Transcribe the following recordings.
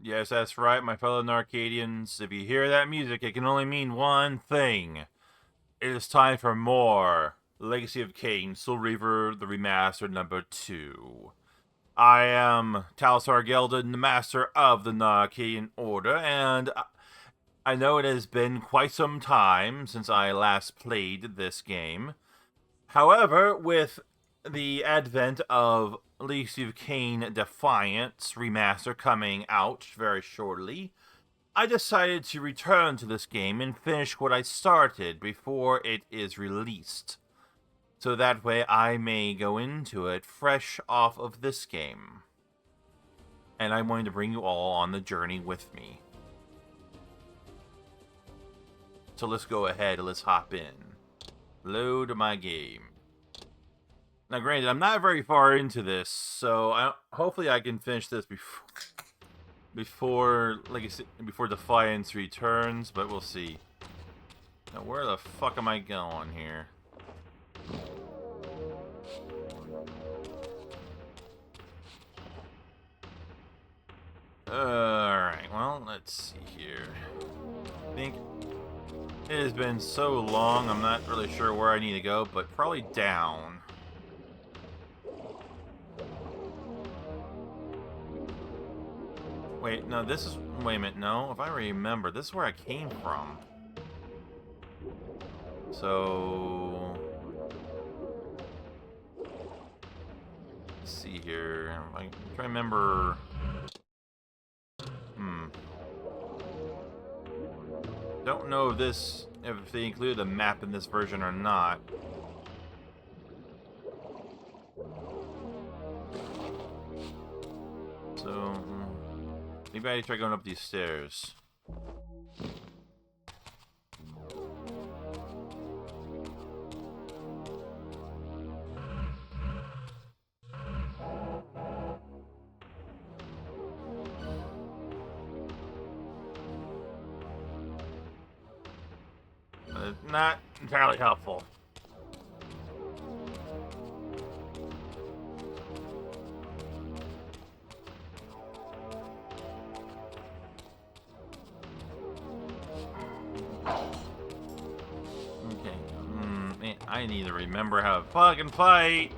Yes, that's right, my fellow Narcadians. If you hear that music, it can only mean one thing. It is time for more Legacy of Kain, Soul Reaver, the Remaster #2. I am Talsar Geldon, the Master of the Narcadian Order, and I know it has been quite some time since I last played this game. However, with the advent of Legacy of Kain Defiance Remaster coming out very shortly, I decided to return to this game and finish what I started before it is released. So that way I may go into it fresh off of this game. And I'm going to bring you all on the journey with me. So let's go ahead and let's hop in. Load my game. Now granted, I'm not very far into this, so hopefully I can finish this before Defiance returns, but we'll see. Now where the fuck am I going here? Alright, well, let's see here. I think it has been so long, I'm not really sure where I need to go, but probably down. Wait, no, this is... Wait a minute, no. If I remember, this is where I came from. So... Let's see here. I'm trying to remember... Don't know if they included a map in this version or not. So... Maybe I try going up these stairs. Not entirely helpful. Okay. Man, I need to remember how to fucking fight.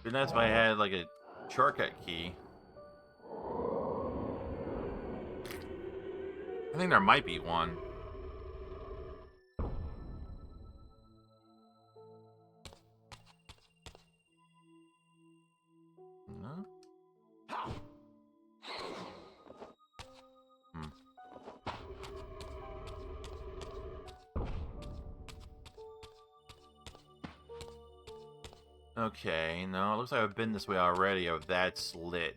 It'd be nice if I had like a shortcut key. I think there might be one. No? Okay, no, it looks like I've been this way already. Oh, that's lit.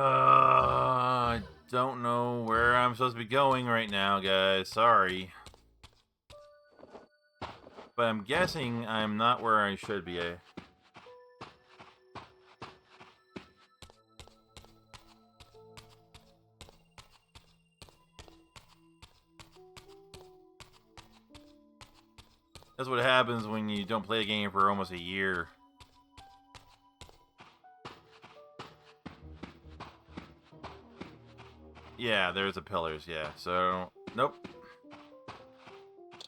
I don't know where I'm supposed to be going right now, guys. Sorry. But I'm guessing I'm not where I should be. That's what happens when you don't play a game for almost a year. Yeah, there's the pillars, yeah. So, nope.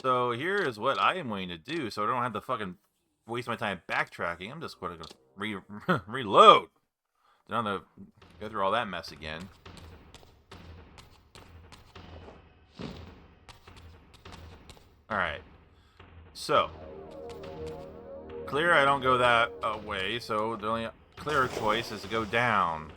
So here is what I am going to do, so I don't have to fucking waste my time backtracking. I'm just going to reload. Don't have to go through all that mess again. Alright. So, clear I don't go that way, so the only clear choice is to go down.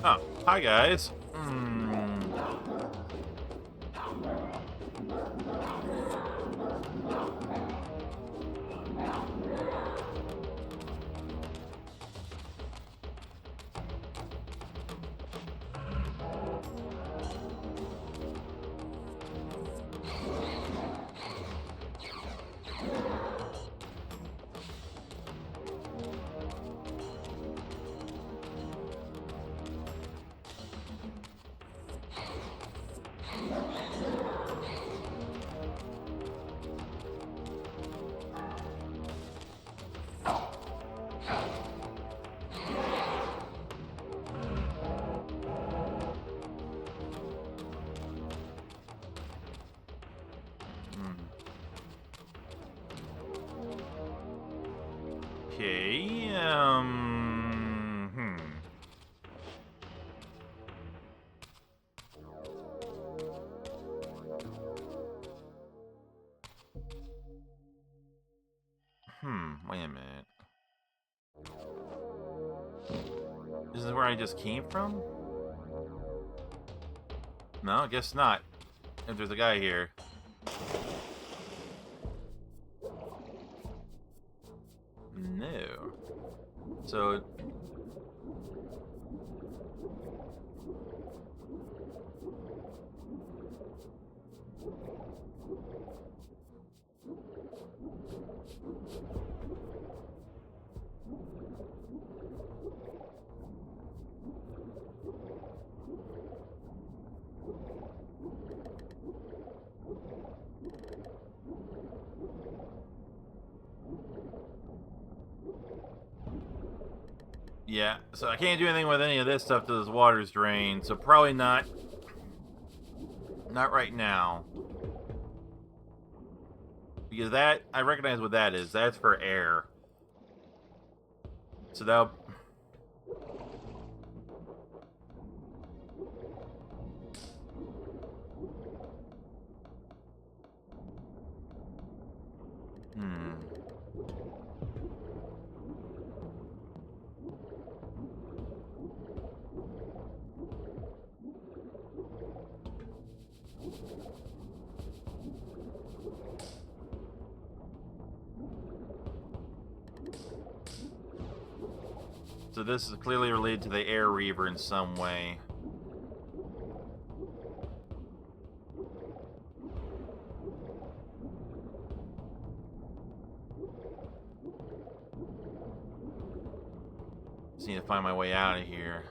Oh, hi guys. Okay, wait a minute. This is where I just came from? No, I guess not. If there's a guy here. No. So... yeah, so I can't do anything with any of this stuff till this water's drained, so probably not... Not right now. Because that, I recognize what that is. That's for air. So that'll... So this is clearly related to the air Reaver in some way. Just need to find my way out of here.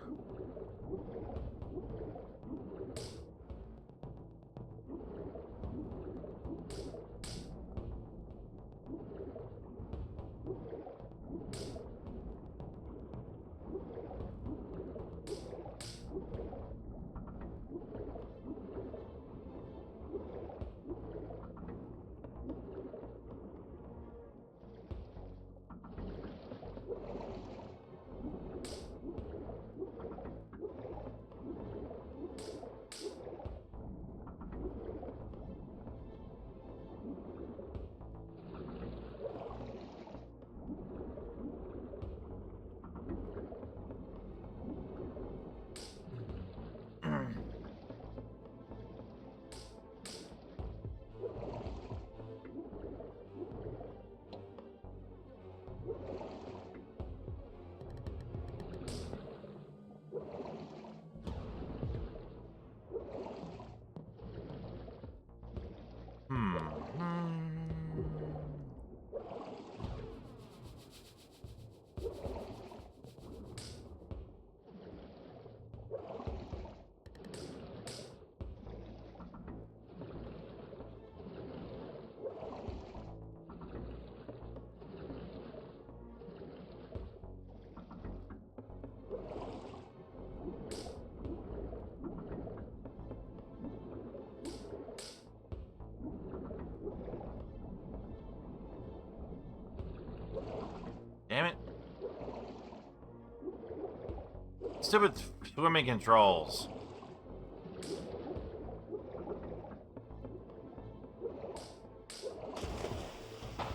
Stupid swimming controls.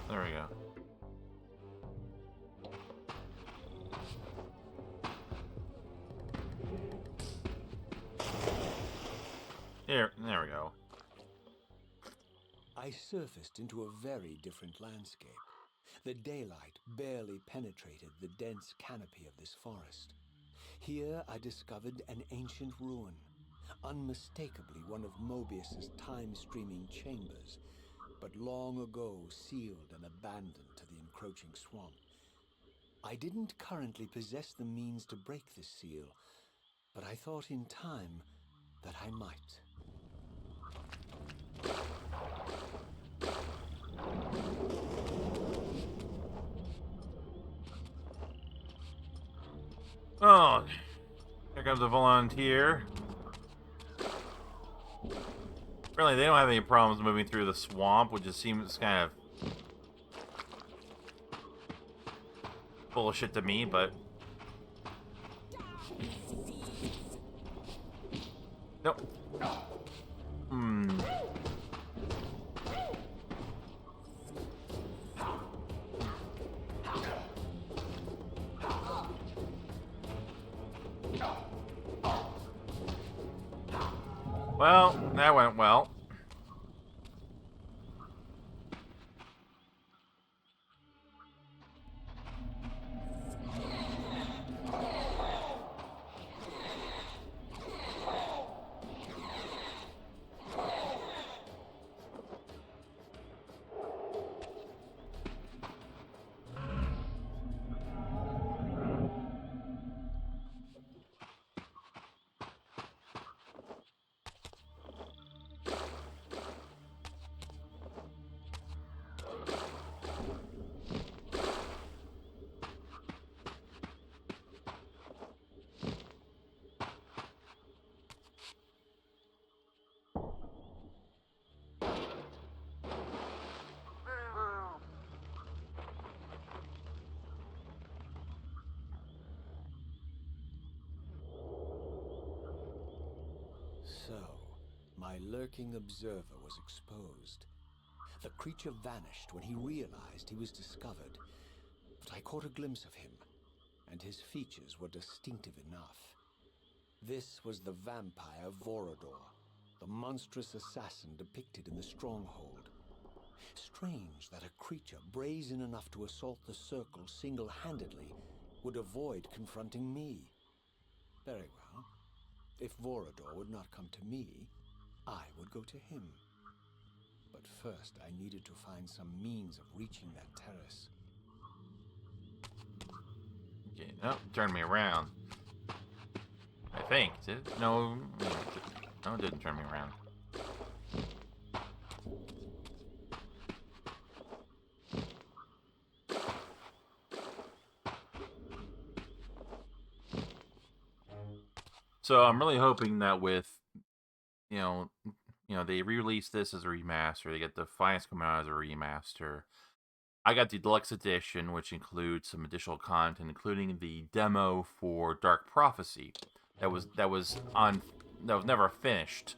There we go. There we go. I surfaced into a very different landscape. The daylight barely penetrated the dense canopy of this forest. Here I discovered an ancient ruin, unmistakably one of Mobius's time-streaming chambers, but long ago sealed and abandoned to the encroaching swamp. I didn't currently possess the means to break this seal, but I thought in time that I might. Oh, here comes a volunteer. Really, they don't have any problems moving through the swamp, which just seems kind of bullshit to me, but... Nope. Well, that went well. So, my lurking observer was exposed. The creature vanished when he realized he was discovered, but I caught a glimpse of him, and his features were distinctive enough. This was the vampire Vorador, the monstrous assassin depicted in the stronghold. Strange that a creature brazen enough to assault the circle single-handedly would avoid confronting me. Very well. If Vorador would not come to me, I would go to him. But first, I needed to find some means of reaching that terrace. Okay, oh, turn me around. I think. Did it? No, it didn't turn me around. So I'm really hoping that with, you know, they re-release this as a remaster. They get Defiance coming out as a remaster. I got the deluxe edition, which includes some additional content, including the demo for Dark Prophecy that was never finished.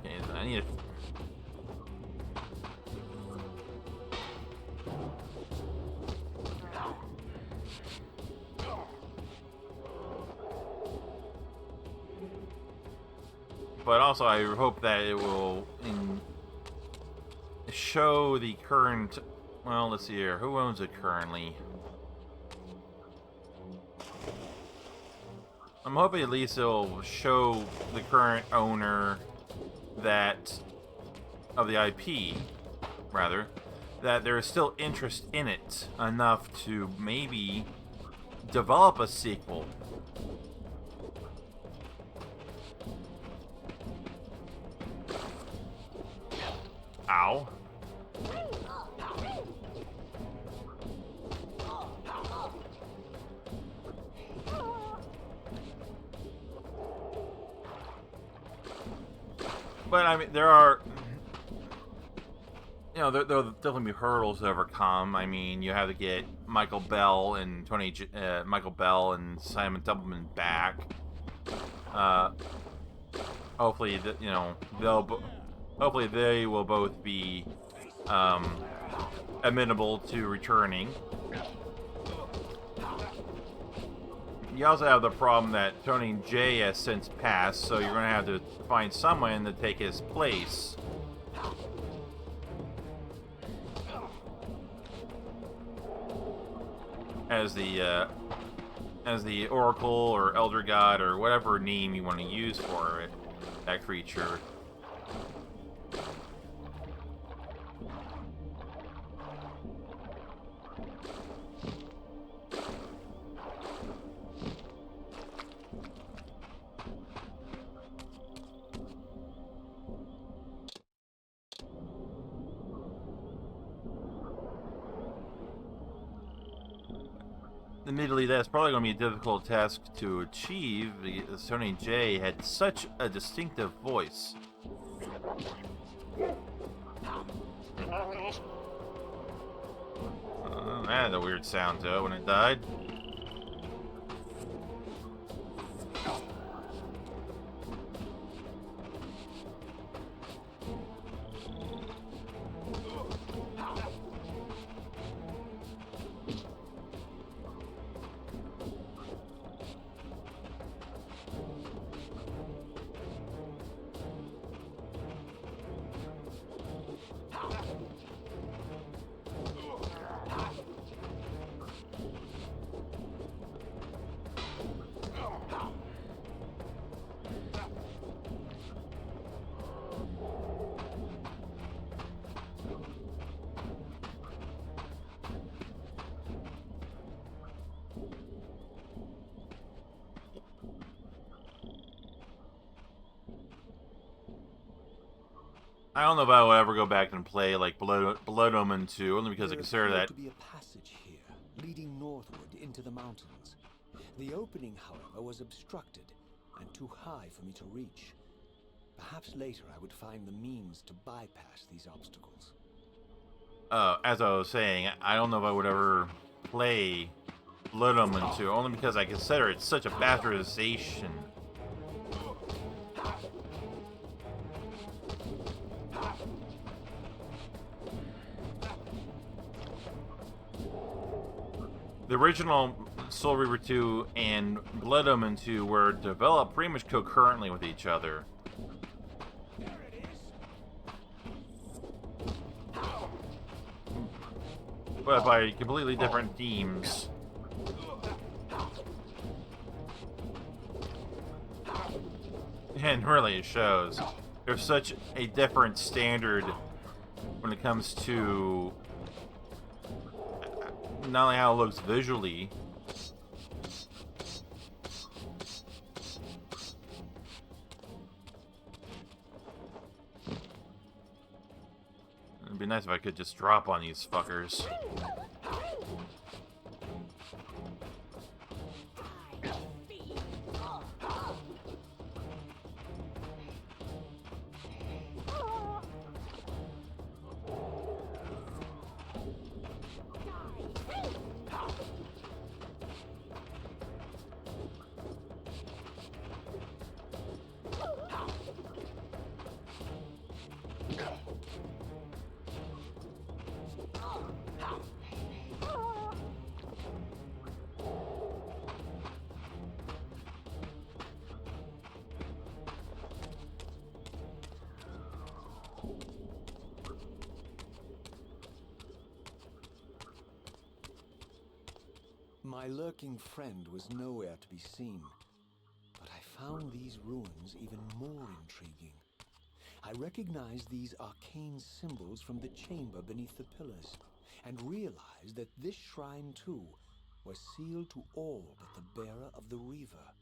Okay, I need to... But also, I hope that it will show the current... Well, let's see here. Who owns it currently? I'm hoping at least it'll show the current owner that... of the IP, rather, that there is still interest in it enough to maybe develop a sequel. Ow. But I mean, there are, there'll definitely be hurdles to overcome. I mean, you have to get Michael Bell and Simon Templeman back. Hopefully, hopefully they will both be amenable to returning. You also have the problem that Tony J has since passed, so you're going to have to find someone to take his place. As the Oracle or Elder God or whatever name you want to use for it, that creature. Admittedly, that's probably going to be a difficult task to achieve because Tony J had such a distinctive voice. That had a weird sound to it when it died. I don't know if I will ever go back and play like Blood Omen 2, only because I consider that to be a passage here, leading northward into the mountains. The opening, however, was obstructed and too high for me to reach. Perhaps later I would find the means to bypass these obstacles. As I was saying, I don't know if I would ever play Blood Omen 2, only because I consider it such a bastardization. The original Soul Reaver 2 and Blood Omen 2 were developed pretty much concurrently with each other. But by completely different themes. And really it shows. There's such a different standard when it comes to not only how it looks visually, it'd be nice if I could just drop on these fuckers. My lurking friend was nowhere to be seen, but I found these ruins even more intriguing. I recognized these arcane symbols from the chamber beneath the pillars, and realized that this shrine too was sealed to all but the bearer of the Reaver.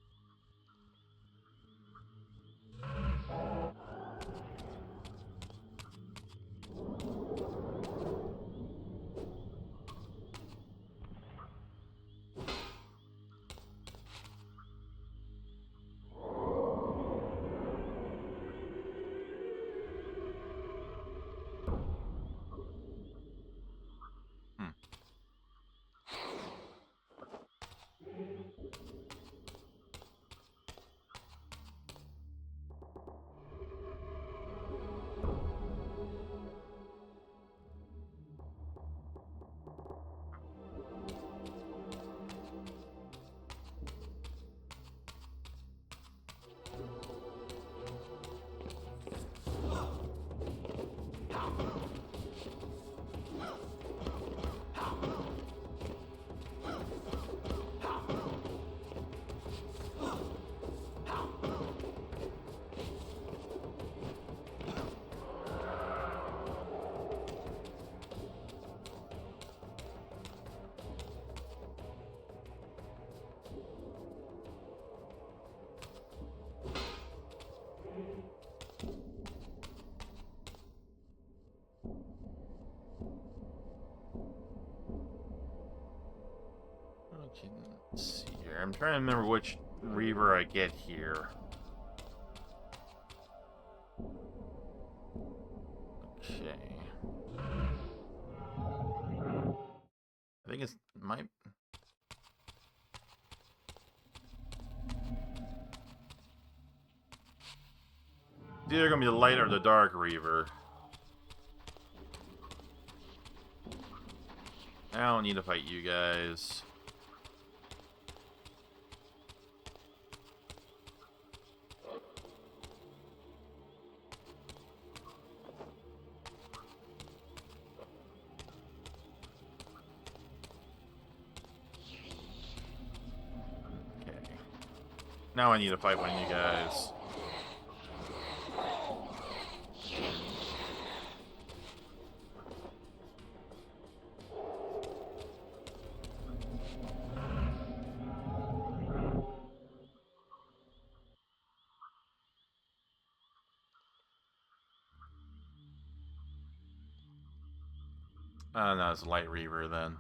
I'm trying to remember which Reaver I get here. Okay. I think it's my... It's either gonna be the light or the dark Reaver. I don't need to fight you guys. Okay. Now I need to fight one of you guys. No, it's Light Reaver then.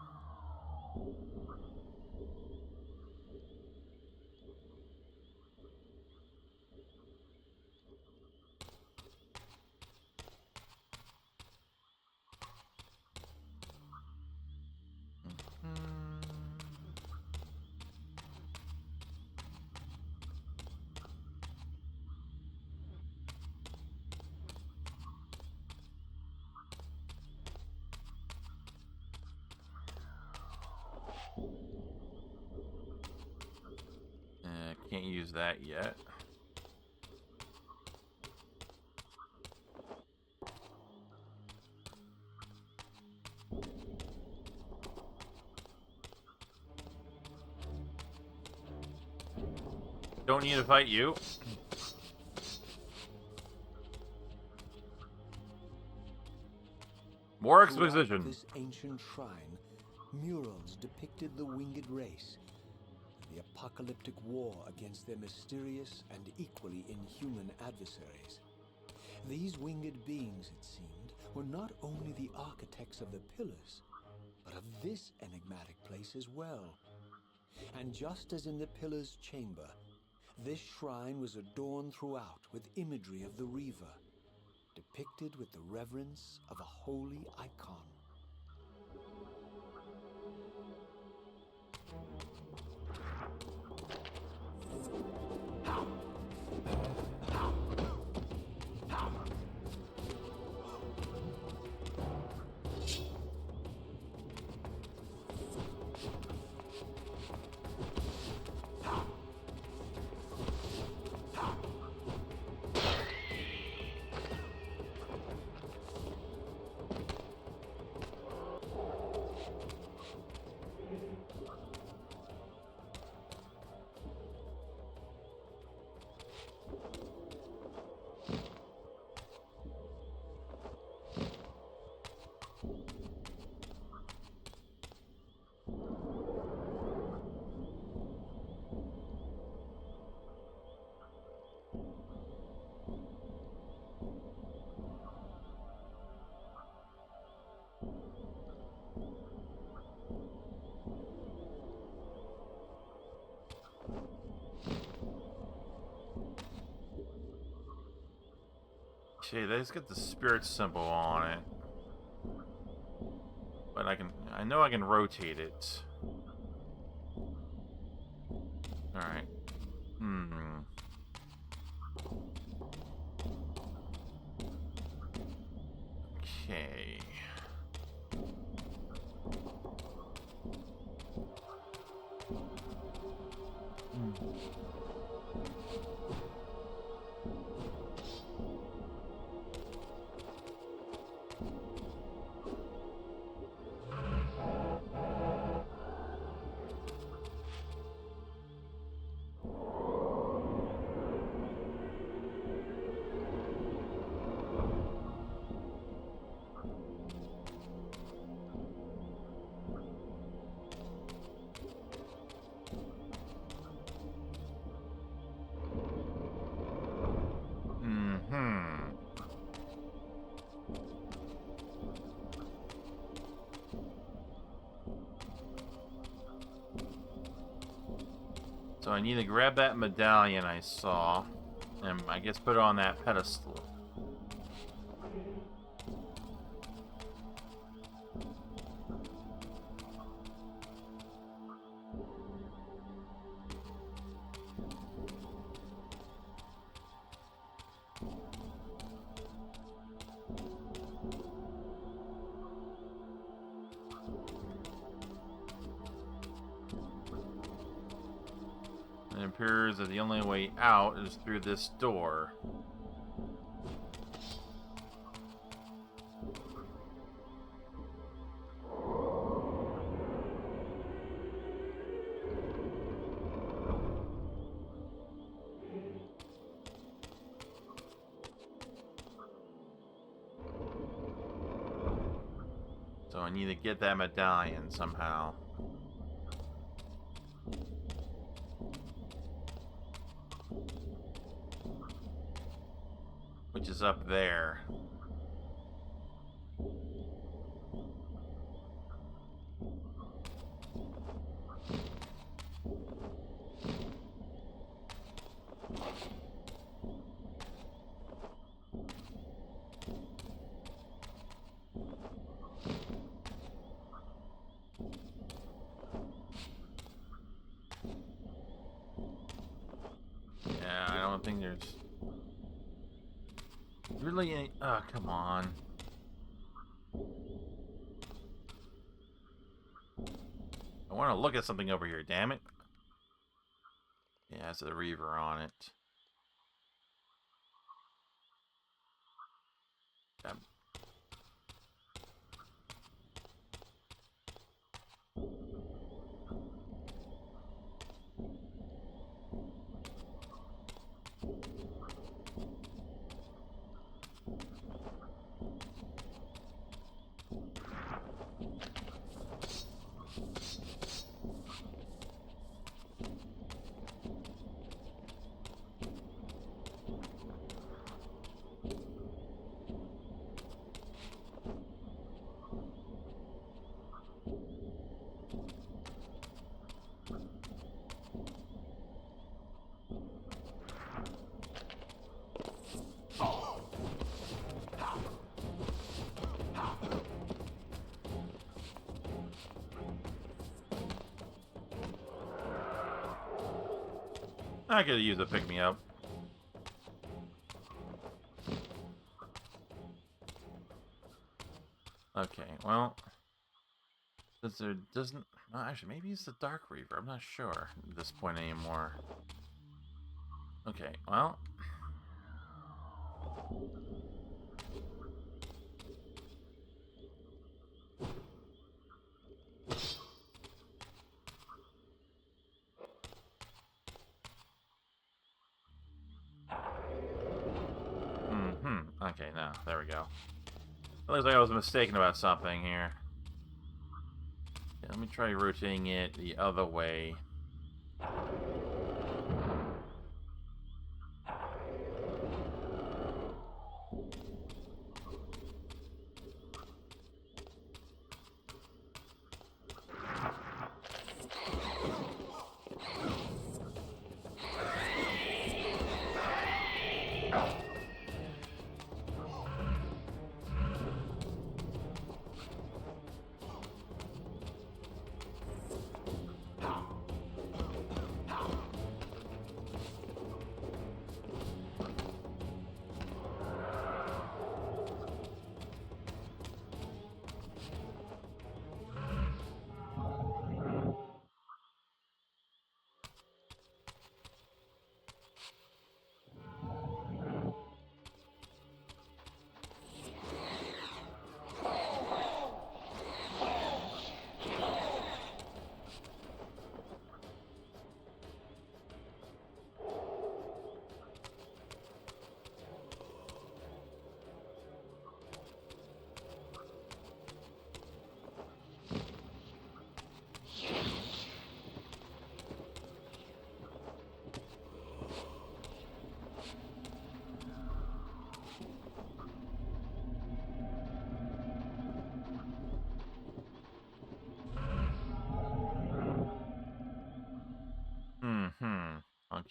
Can't use that yet. Don't need to fight you. More exposition. This ancient shrine, murals depicted the winged race, the apocalyptic war against their mysterious and equally inhuman adversaries. These winged beings, it seemed, were not only the architects of the pillars, but of this enigmatic place as well. And just as in the pillar's chamber, this shrine was adorned throughout with imagery of the Reaver, depicted with the reverence of a holy icon. Okay, let's get the spirit symbol on it. But I know I can rotate it. Alright. Okay. So I need to grab that medallion I saw, and I guess put it on that pedestal. It appears that the only way out is through this door. So I need to get that medallion somehow. Which is up there. Yeah, I don't think there's really any... Oh, come on. I want to look at something over here, damn it. Yeah, it has a Reaver on it. Yep. I could use a pick-me-up. Okay, well... Since there doesn't... Well, actually, maybe it's the Dark Reaver. I'm not sure at this point anymore. Okay, well... Okay, no, there we go. It looks like I was mistaken about something here. Yeah, let me try rotating it the other way.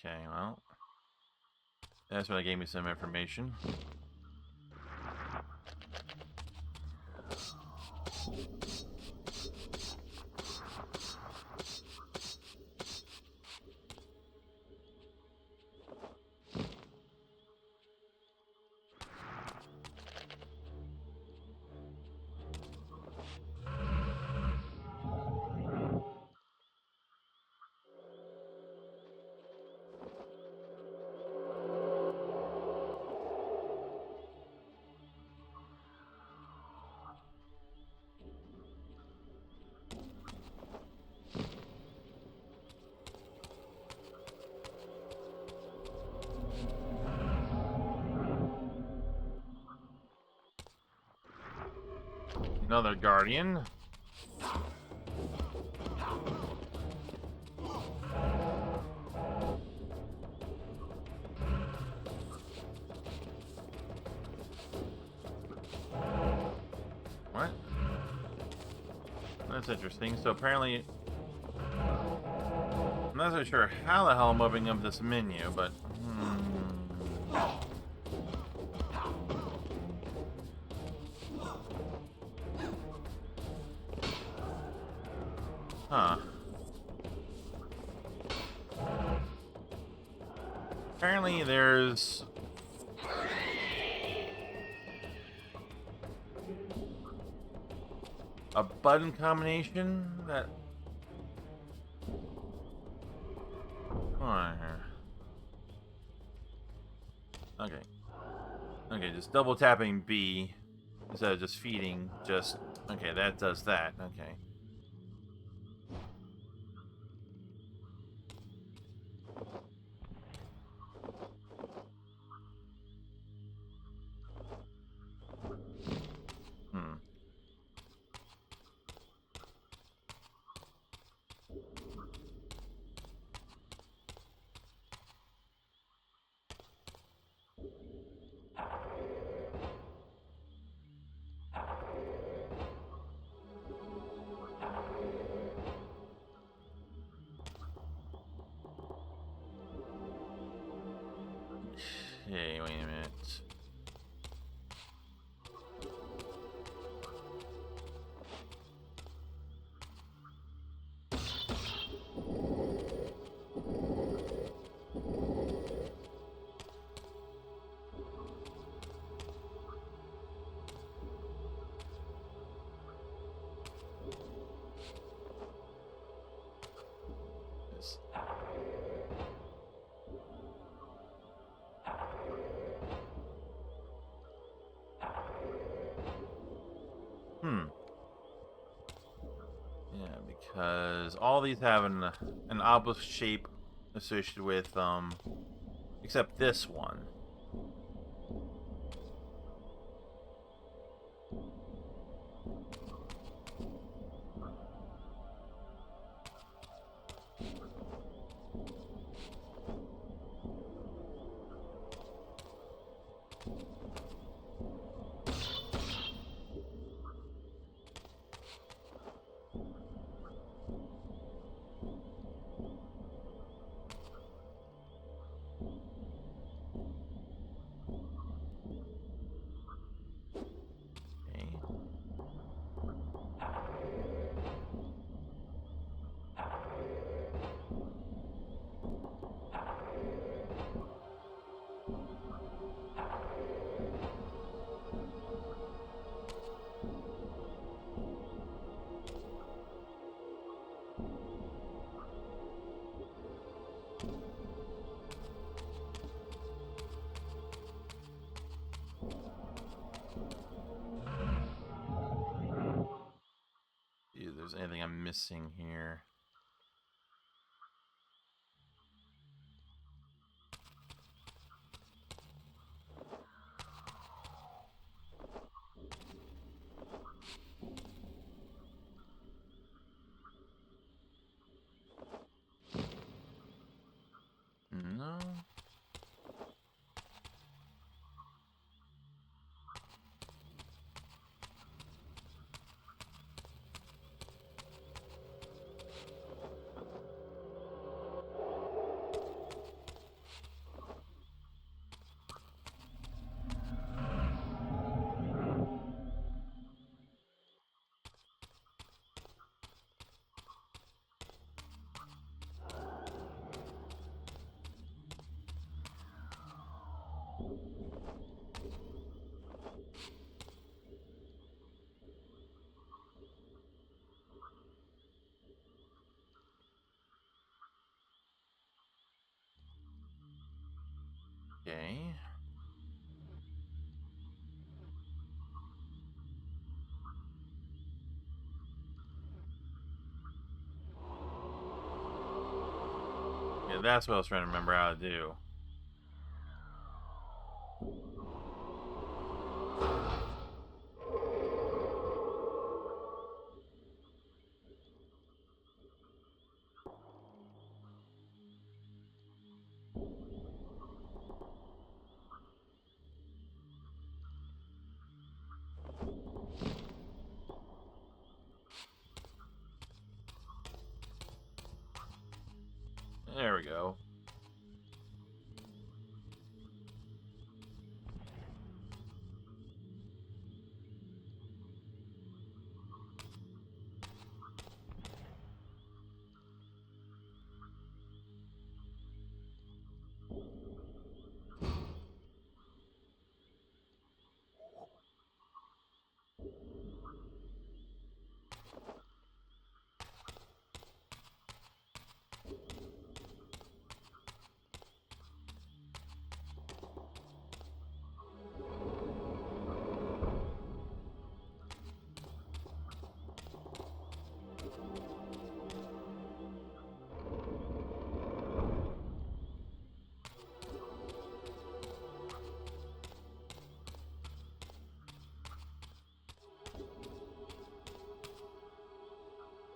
Okay, well, that's when it gave me some information. Another guardian. What? That's interesting. So apparently, I'm not so sure how the hell I'm opening up this menu, but huh. Apparently there's a button combination that... Hold on here. Okay. Okay, just double tapping B instead of just feeding, just... Okay, that does that. Okay. Hmm. Okay, wait a minute. This... Hmm. Yeah, because all these have an obelisk shape associated with except this one. Okay. See if there's anything I'm missing here. No. Okay. Yeah, that's what I was trying to remember how to do. There we go.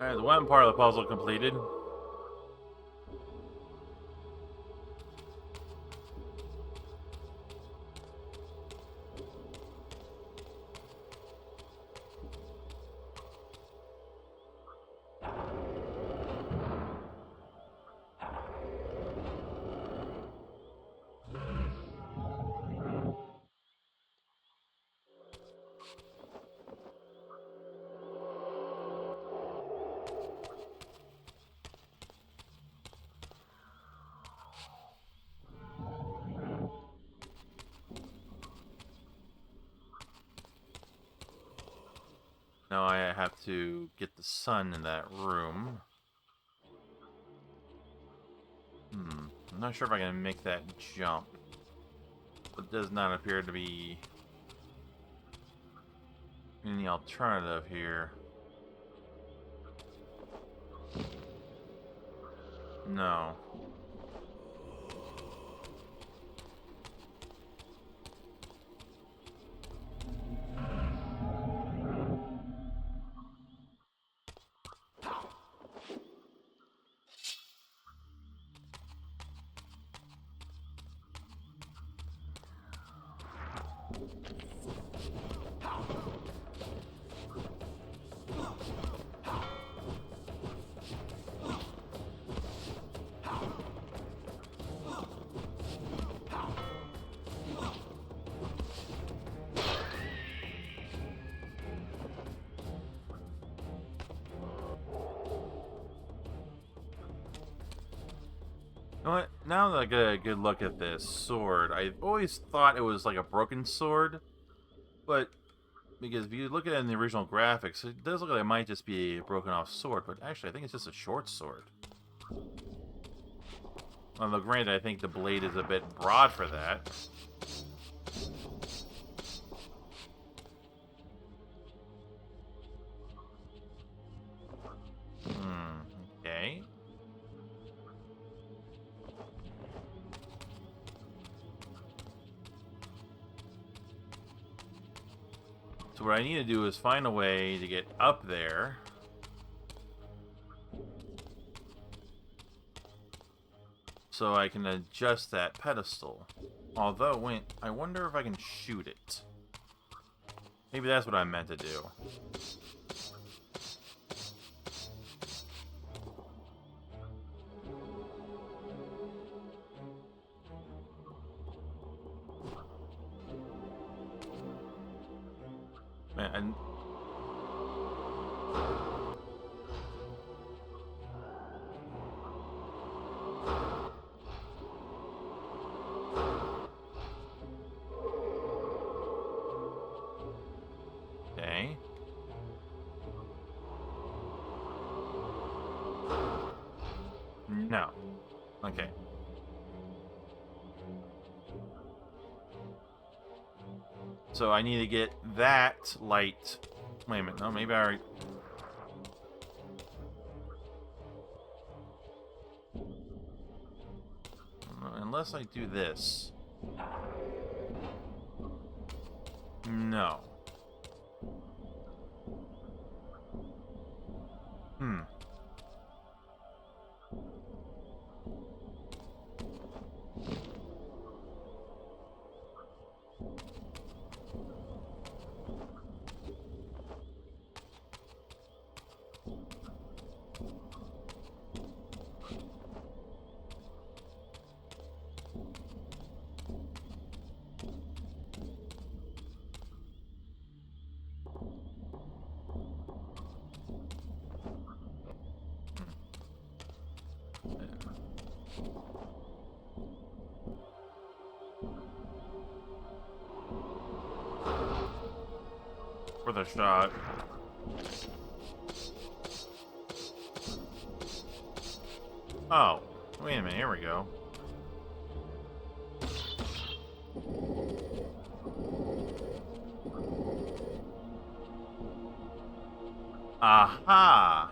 Alright, the one part of the puzzle completed. Now I have to get the sun in that room. I'm not sure if I can make that jump. It does not appear to be any alternative here. No. You know what? Now that I get a good look at this sword, I always thought it was like a broken sword, but because if you look at it in the original graphics, it does look like it might just be a broken off sword, but actually I think it's just a short sword. Although granted, I think the blade is a bit broad for that. Okay. So what I need to do is find a way to get up there. So I can adjust that pedestal. Although, wait, I wonder if I can shoot it. Maybe that's what I meant to do. Man, So I need to get that light. Wait a minute. No, maybe I already... Unless I do this. No. Hmm. Worth a shot. Oh, wait a minute. Here we go. Aha!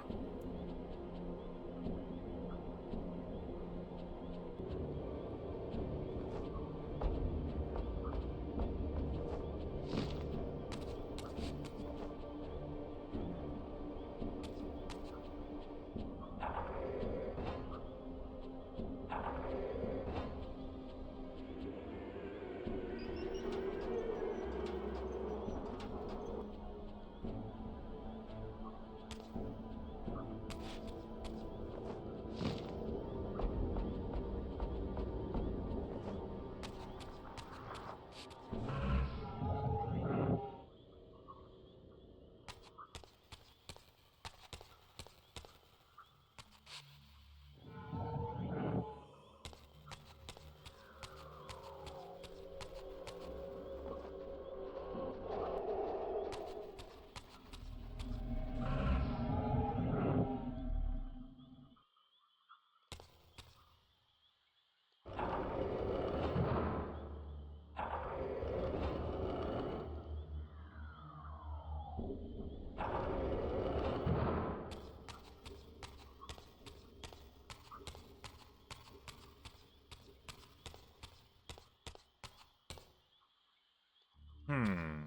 Hmm.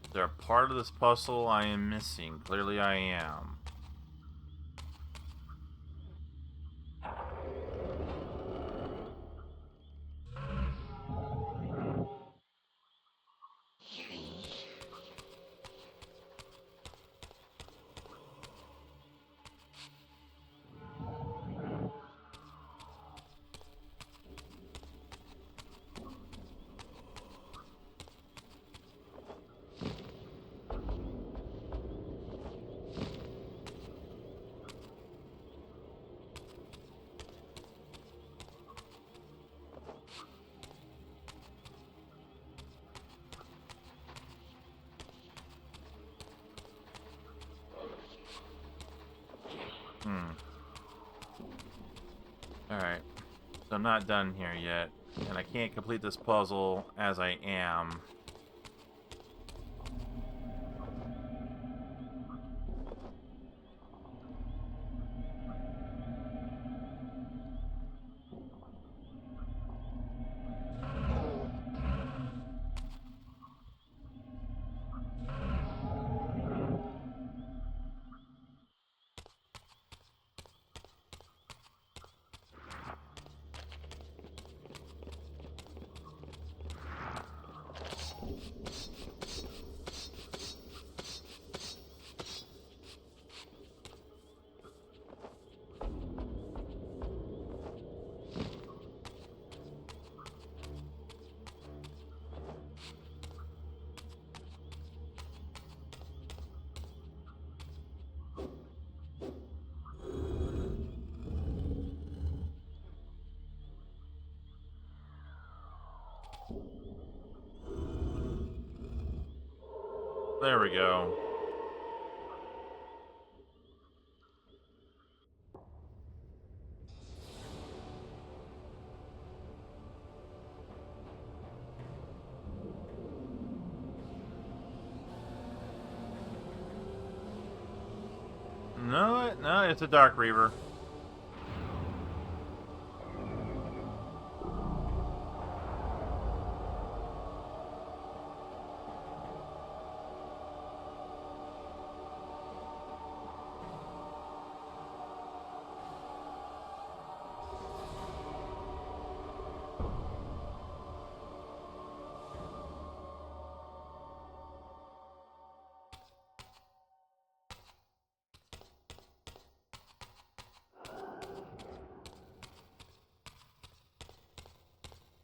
Is there a part of this puzzle I am missing? Clearly I am. Hmm. Alright. So I'm not done here yet. And I can't complete this puzzle as I am. There we go. it's a Dark Reaver.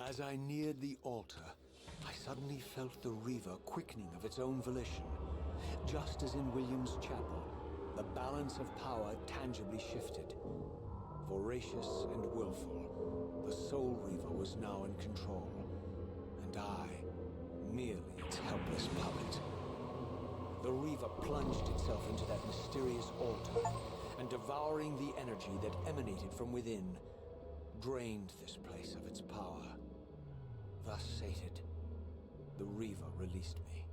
As I neared the altar, I suddenly felt the Reaver quickening of its own volition. Just as in William's chapel, the balance of power tangibly shifted. Voracious and willful, the Soul Reaver was now in control, and I, merely its helpless puppet. The Reaver plunged itself into that mysterious altar, and devouring the energy that emanated from within, drained this place of its power. Thus sated, the Reaver released me,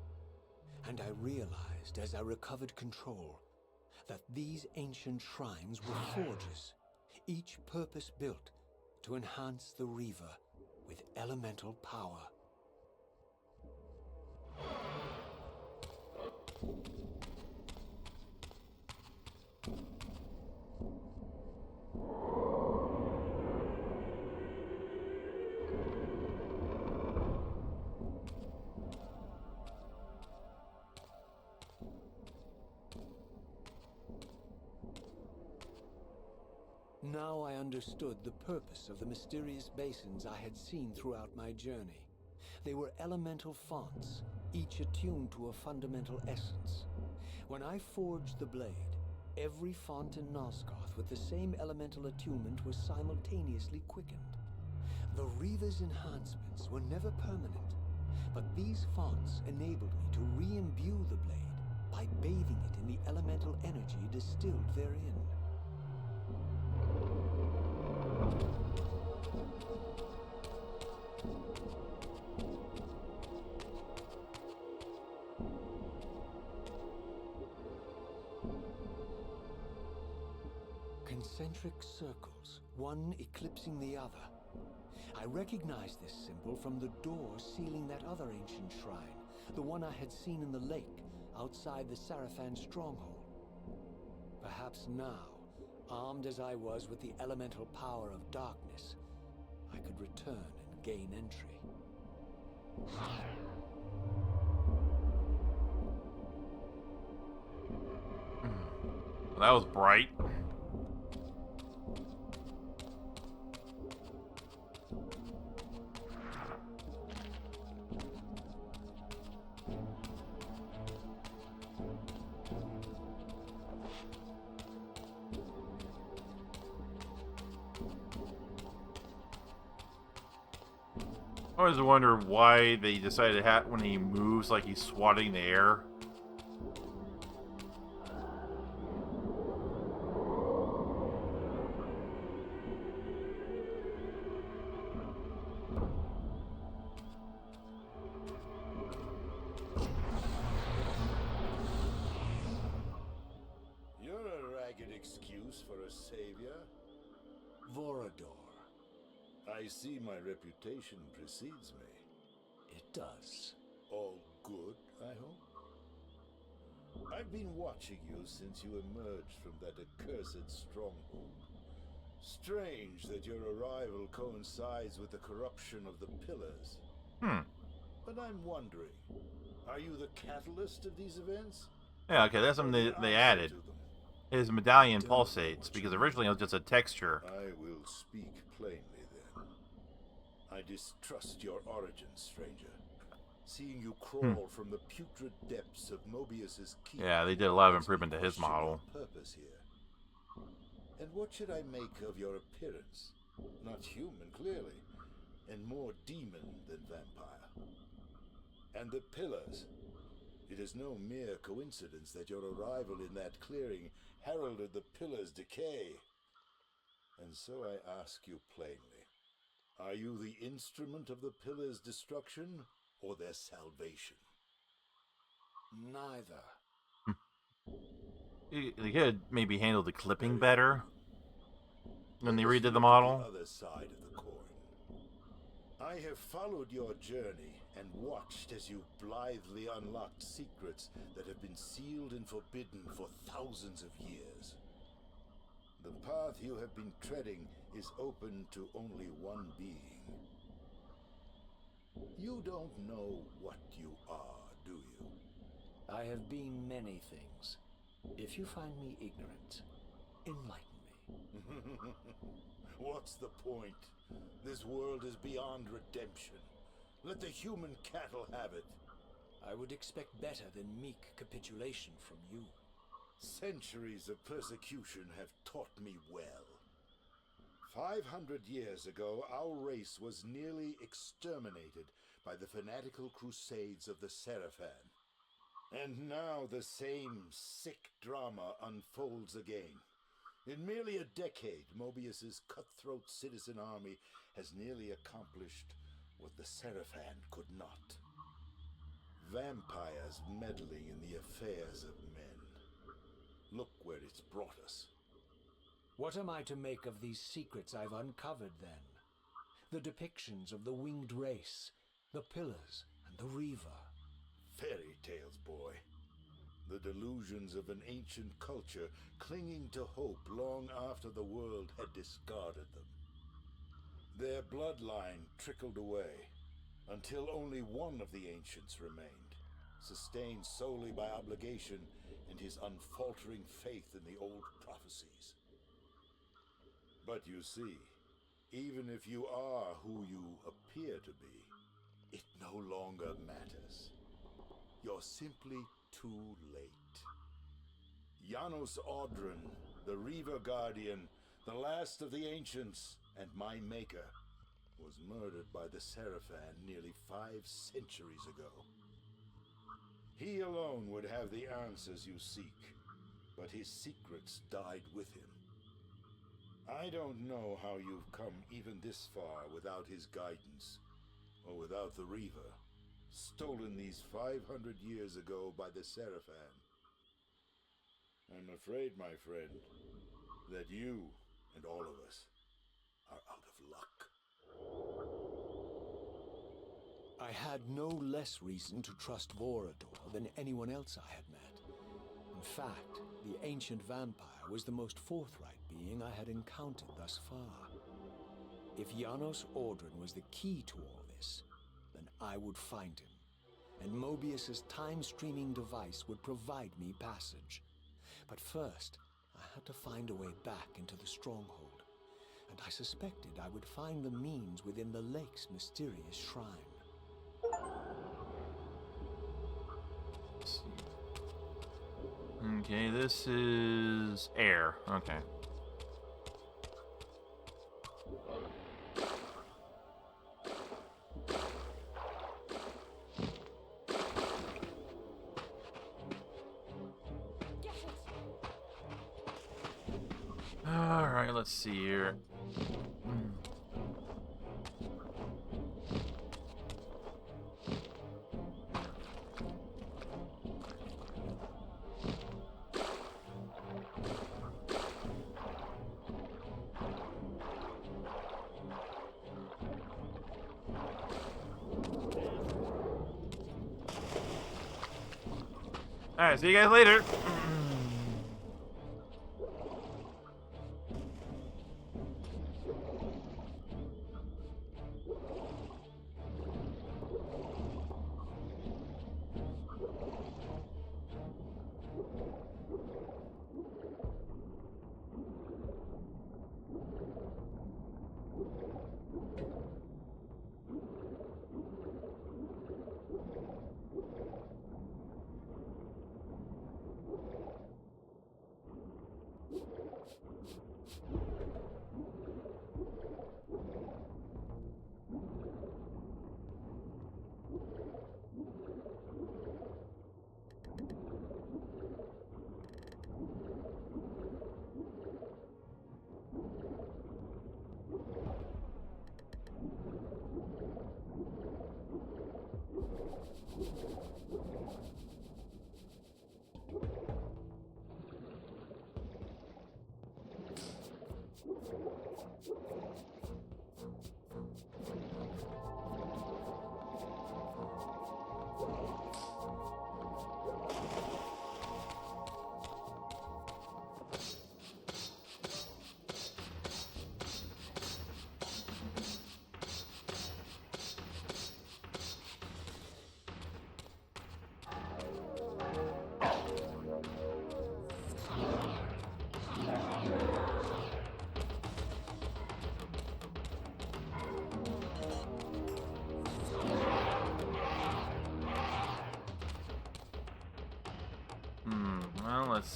and I realized as I recovered control that these ancient shrines were forges, each purpose-built to enhance the Reaver with elemental power. Now I understood the purpose of the mysterious basins I had seen throughout my journey. They were elemental fonts, each attuned to a fundamental essence. When I forged the blade, every font in Nosgoth with the same elemental attunement was simultaneously quickened. The Reaver's enhancements were never permanent, but these fonts enabled me to re-imbue the blade by bathing it in the elemental energy distilled therein. Concentric circles, one eclipsing the other. I recognized this symbol from the door sealing that other ancient shrine, the one I had seen in the lake outside the Sarafan stronghold. Perhaps now, armed as I was with the elemental power of darkness, I could return and gain entry. Well, that was bright. I always wonder why they decided to have when he moves like he's swatting the air. You're a ragged excuse for a savior. Vorador. I see my reputation precedes me. It does. All good, I hope? I've been watching you since you emerged from that accursed stronghold. Strange that your arrival coincides with the corruption of the Pillars. But I'm wondering, are you the catalyst of these events? Yeah, okay, that's something they added. His medallion pulsates, because originally it was just a texture. I will speak plainly then. I distrust your origins, stranger. Seeing you crawl from the putrid depths of Mobius's keep. Yeah, they did a lot of improvement to his model. Purpose here. And what should I make of your appearance? Not human, clearly, and more demon than vampire. And the Pillars. It is no mere coincidence that your arrival in that clearing heralded the Pillars' decay. And so I ask you plainly, are you the instrument of the Pillars' destruction or their salvation? Neither. They could maybe handle the clipping better when they Let us redid the look at model. The other side of the coin. I have followed your journey and watched as you blithely unlocked secrets that have been sealed and forbidden for thousands of years. The path you have been treading is open to only one being. You don't know what you are, do you? I have been many things. If you find me ignorant, enlighten me. What's the point? This world is beyond redemption. Let the human cattle have it. I would expect better than meek capitulation from you. Centuries of persecution have taught me well. 500 years ago, our race was nearly exterminated by the fanatical crusades of the Seraphan. And now the same sick drama unfolds again. In merely a decade, Mobius's cutthroat citizen army has nearly accomplished what the Seraphan could not. Vampires meddling in the affairs of men. Look where it's brought us. What am I to make of these secrets I've uncovered, then? The depictions of the winged race, the pillars, and the Reaver. Fairy tales, boy. The delusions of an ancient culture clinging to hope long after the world had discarded them. Their bloodline trickled away, until only one of the ancients remained, sustained solely by obligation and his unfaltering faith in the old prophecies. But you see, even if you are who you appear to be, it no longer matters. You're simply too late. Janos Audron, the Reaver Guardian, the last of the ancients, and my maker, was murdered by the Seraphan nearly 5 centuries ago. He alone would have the answers you seek, but his secrets died with him. I don't know how you've come even this far without his guidance, or without the Reaver, stolen these 500 years ago by the Seraphan. I'm afraid, my friend, that you and all of us are out of luck. I had no less reason to trust Vorador than anyone else I had met. In fact, the ancient vampire was the most forthright being I had encountered thus far. If Janos Audron was the key to all this, then I would find him, and Mobius's time-streaming device would provide me passage. But first, I had to find a way back into the stronghold, and I suspected I would find the means within the lake's mysterious shrine. Let's see. Okay, this is air. Okay. Alright, let's see here. Alright, see you guys later.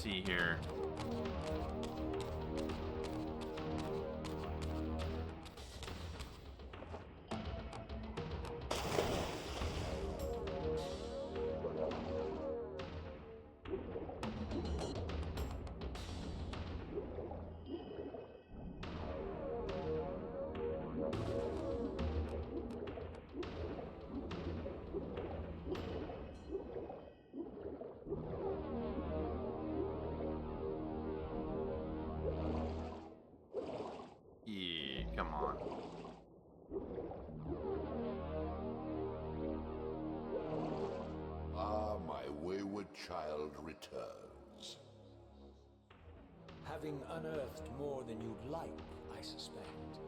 see here. Yeah, come on. Ah, my wayward child returns. Having unearthed more than you'd like, I suspect.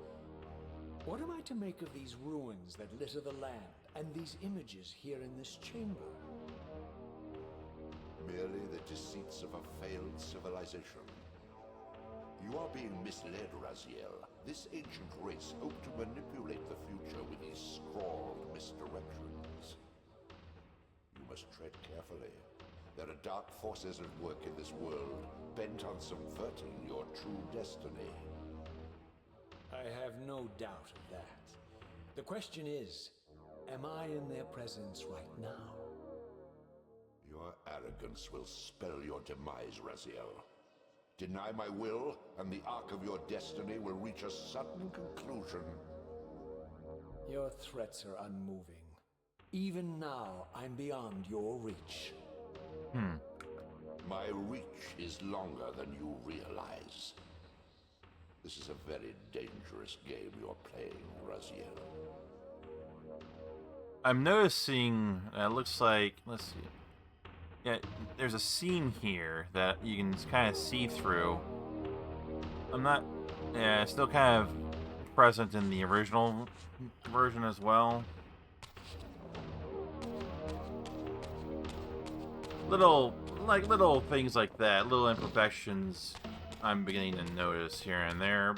What am I to make of these ruins that litter the land, and these images here in this chamber? Merely the deceits of a failed civilization. You are being misled, Raziel. This ancient race hoped to manipulate the future with these scrawled misdirections. You must tread carefully. There are dark forces at work in this world, bent on subverting your true destiny. I have no doubt of that. The question is, am I in their presence right now? Your arrogance will spell your demise, Raziel. Deny my will, and the arc of your destiny will reach a sudden conclusion. Your threats are unmoving. Even now, I'm beyond your reach. My reach is longer than you realize. This is a very dangerous game you're playing, Raziel. I'm noticing it looks like, let's see. Yeah, there's a seam here that you can kind of see through. Yeah, it's still kind of present in the original version as well. Little things like that, little imperfections I'm beginning to notice here and there.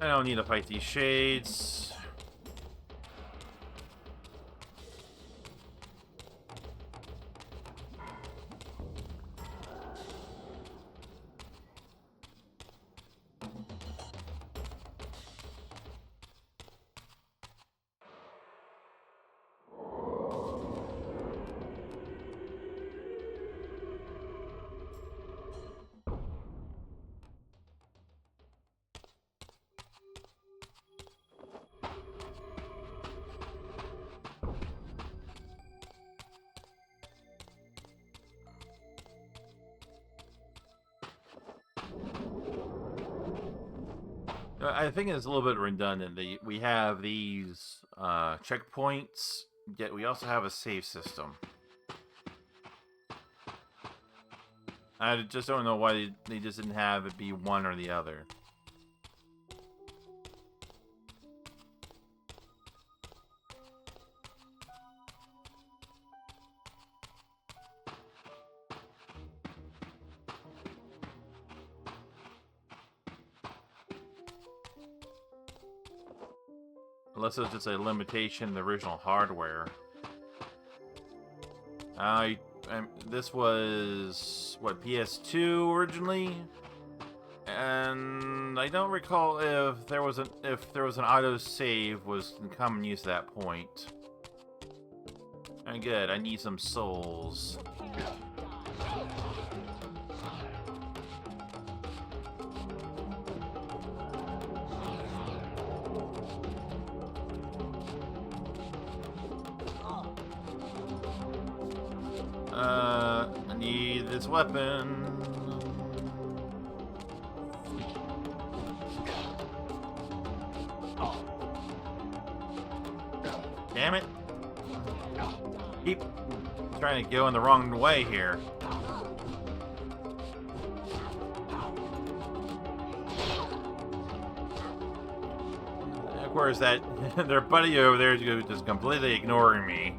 I don't need to fight these shades. I think it's a little bit redundant. We have these checkpoints, yet we also have a save system. I just don't know why they just didn't have it be one or the other. Unless it's just a limitation in the original hardware. This was, what, PS2 originally? And I don't recall if there was an auto save was in common use at that point. And good, I need some souls. this weapon. Damn it. Keep trying to go in the wrong way here. Of course, that their buddy over there is just completely ignoring me.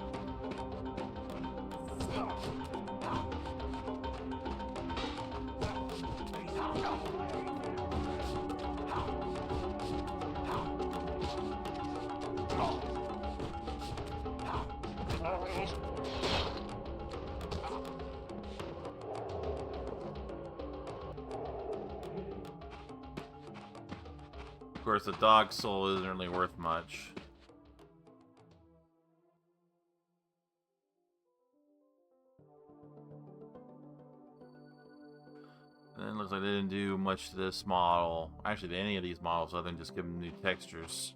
Of course, the dog soul isn't really worth much. And it looks like they didn't do much to this model. Actually, to any of these models, other than just give them new textures.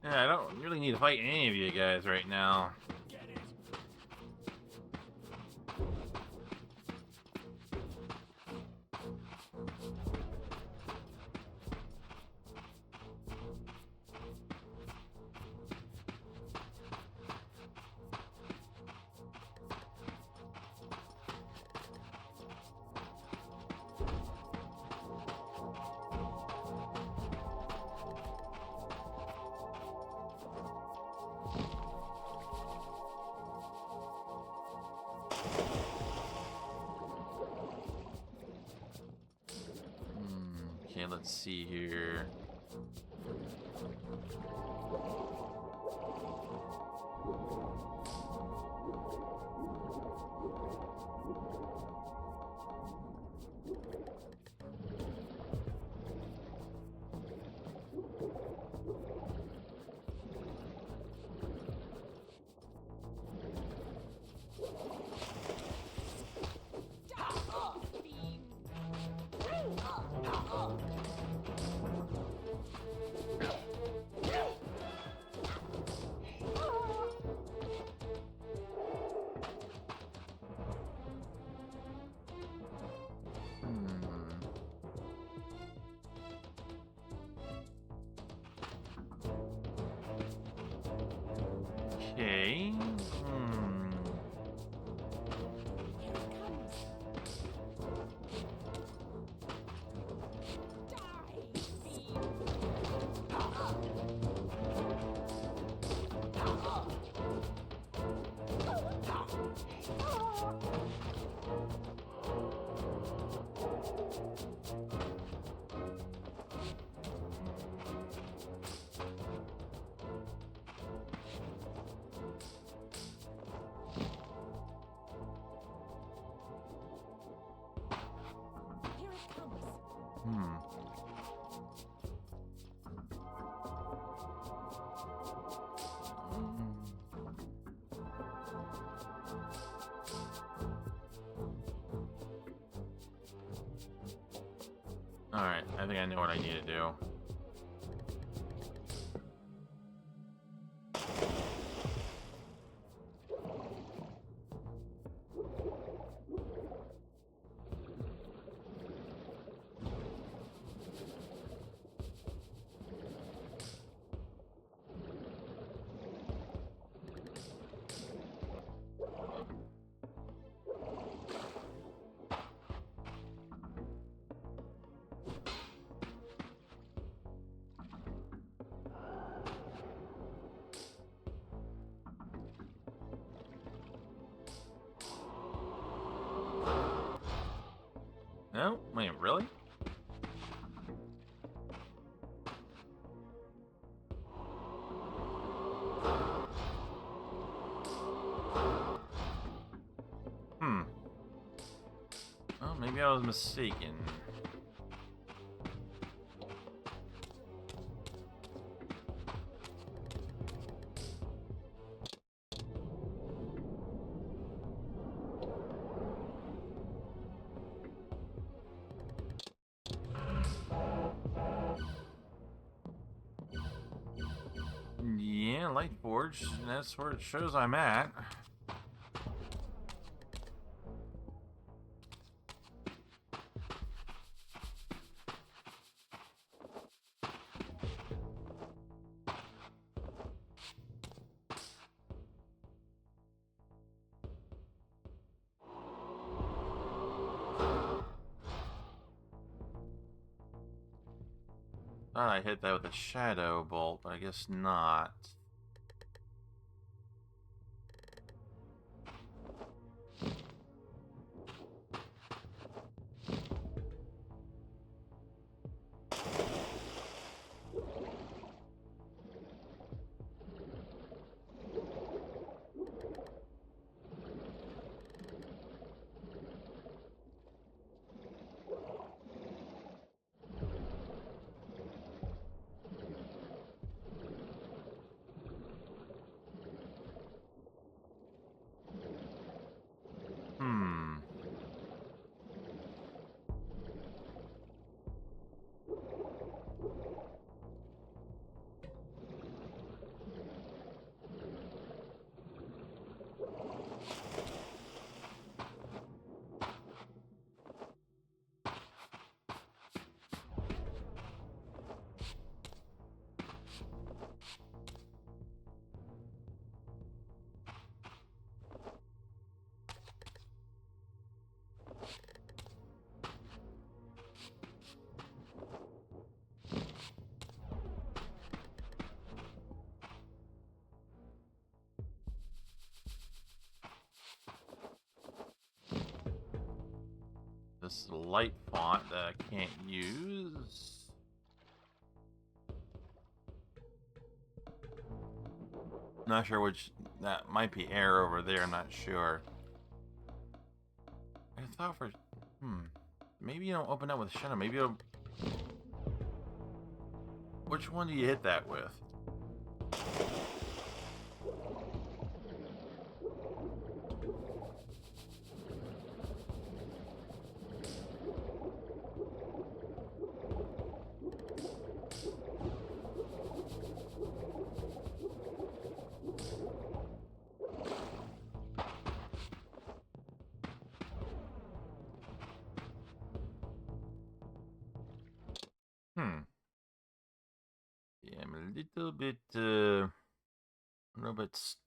Yeah, I don't really need to fight any of you guys right now. Okay, let's see here. Okay. Alright, I think I know what I need to do. No? Wait, really? Oh, maybe I was mistaken. Yeah, Lightforge. That's where it shows I'm at. Thought I hit that with a shadow bolt, but I guess not. Hmm. This light font that I can't use. Not sure which. That might be air over there. I'm not sure. I thought for. Maybe you don't open up with shadow. Maybe it'll. Which one do you hit that with? Yeah, I'm a little bit, robots.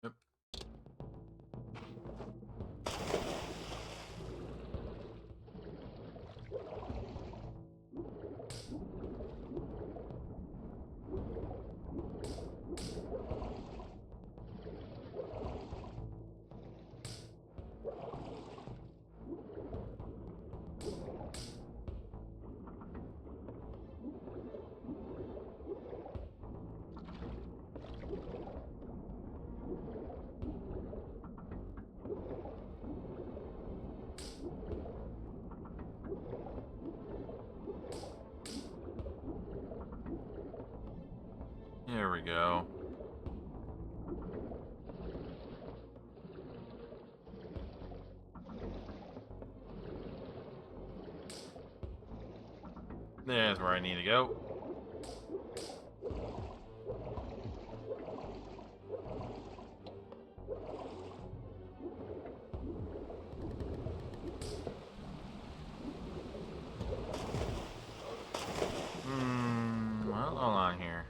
Yep. There we go. There's where I need to go. Well, hold on here.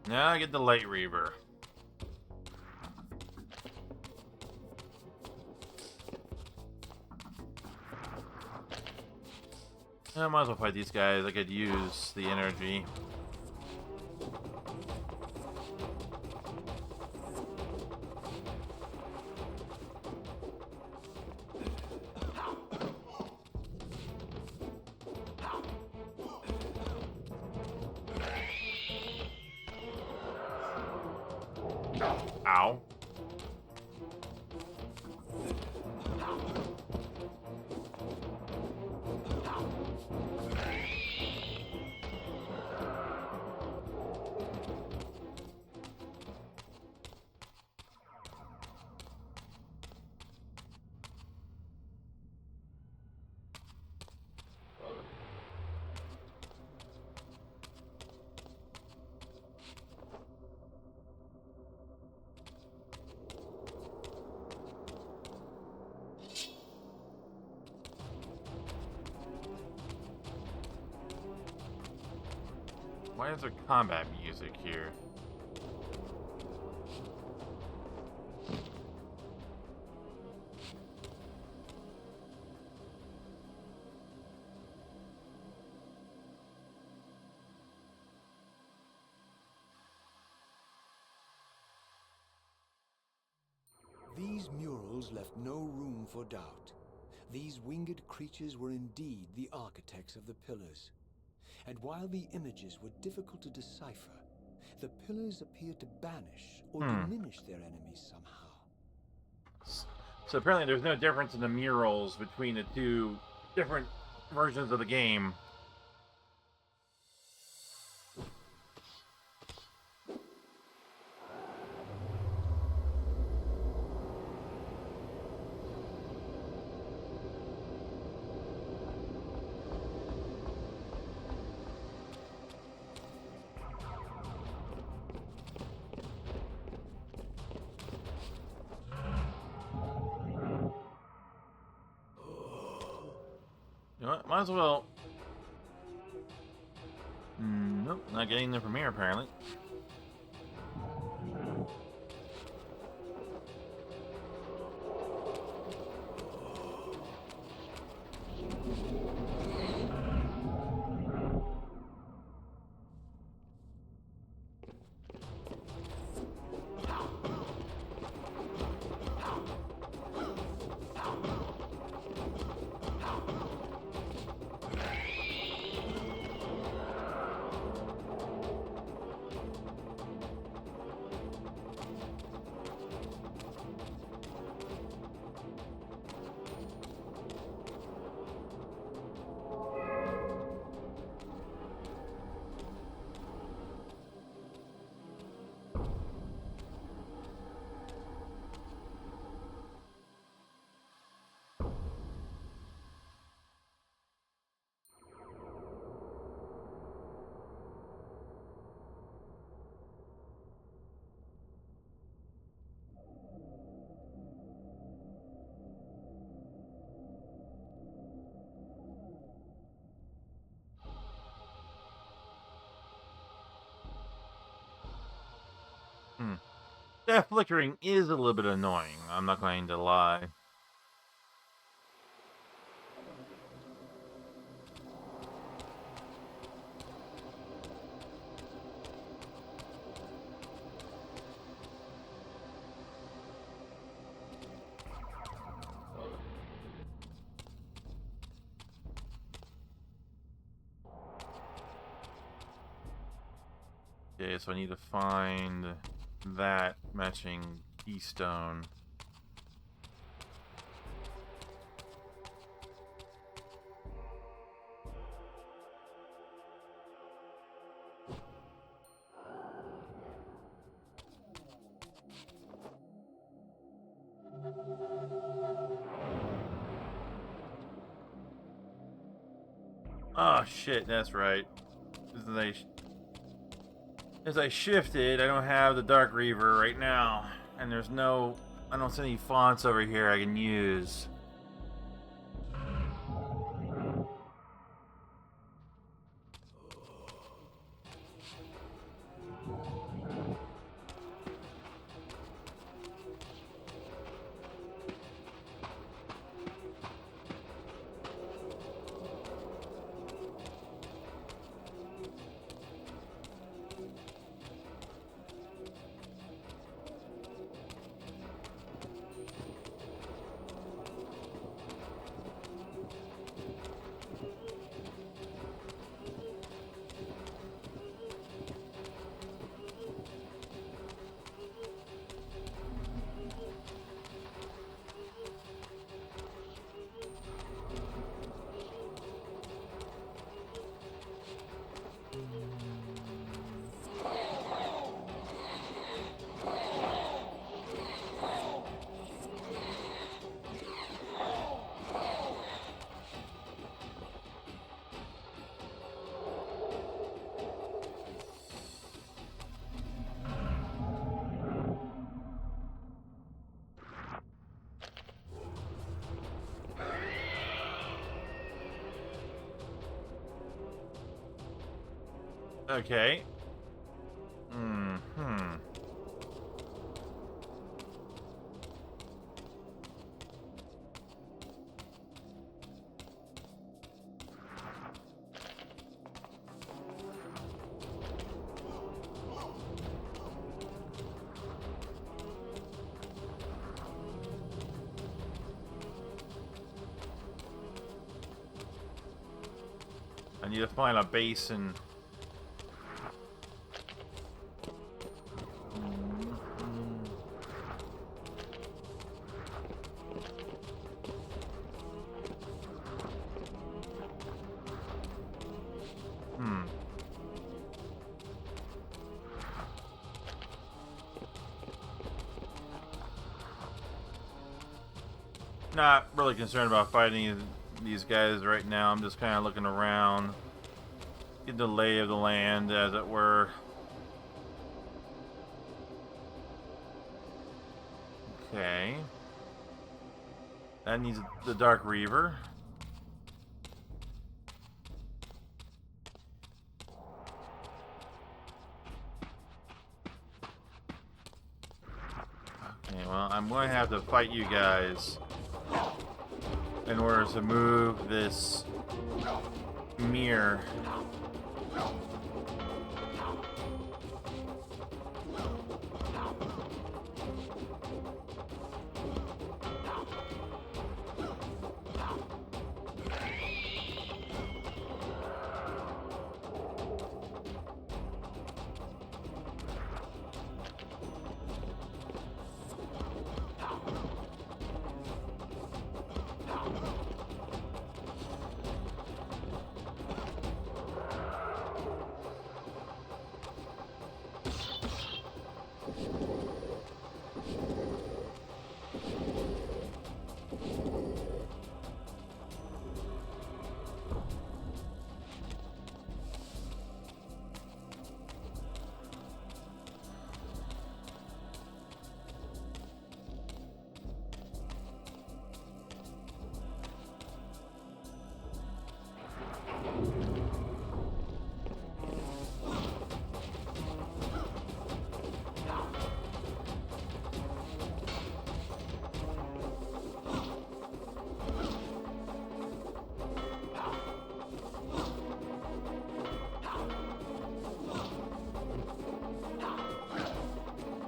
Now I get the light Reaver. I might as well fight these guys. I could use the energy. Ow. Why is there combat music here? These murals left no room for doubt. These winged creatures were indeed the architects of the pillars. And while the images were difficult to decipher, the pillars appeared to banish or diminish their enemies somehow. So apparently there's no difference in the murals between the two different versions of the game. You know what? Might as well. Nope, not getting them from here apparently. That flickering is a little bit annoying, I'm not going to lie. Okay, so I need to find that matching keystone. Oh shit, that's right. As I shifted, I don't have the Dark Reaver right now. And there's no... I don't see any fonts over here I can use. Okay. Hmm. I need to find a basin. Not really concerned about fighting these guys right now. I'm just kind of looking around, getting the lay of the land, as it were. Okay. That needs the Dark Reaver. Okay, well, I'm going to have to fight you guys in order to move this mirror.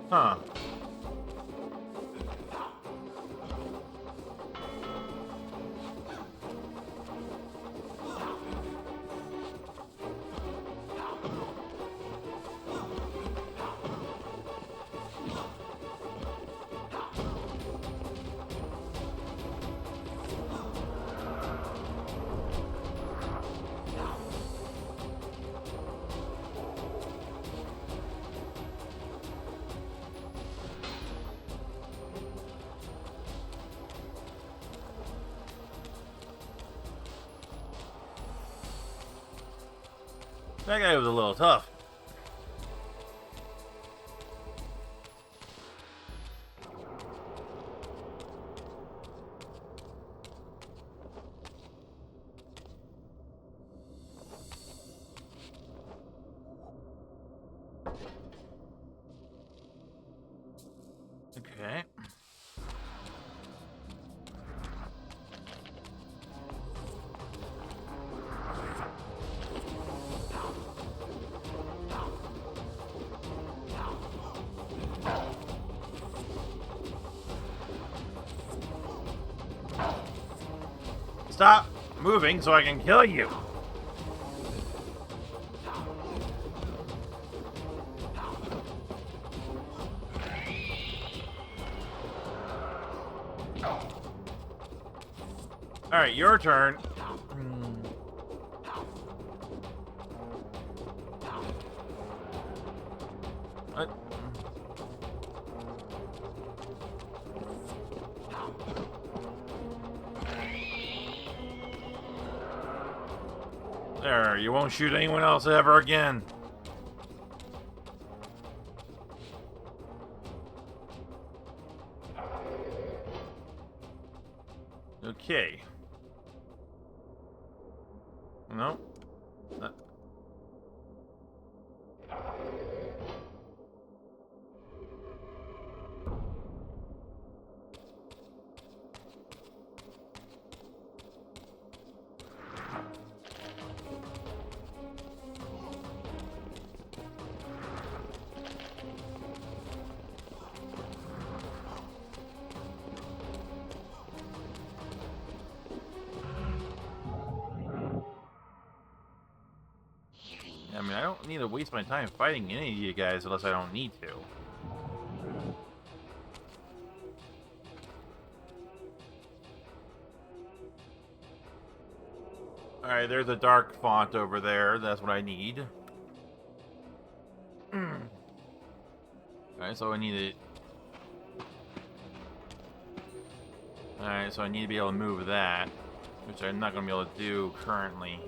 Huh. That guy was a little tough. Okay. Stop moving so I can kill you. Alright, your turn. What? There, you won't shoot anyone else ever again. Okay. No. I mean, I don't need to waste my time fighting any of you guys unless I don't need to. Alright, there's a dark font over there. That's what I need. Alright, so I need to... Alright, so I need to be able to move that, which I'm not going to be able to do currently.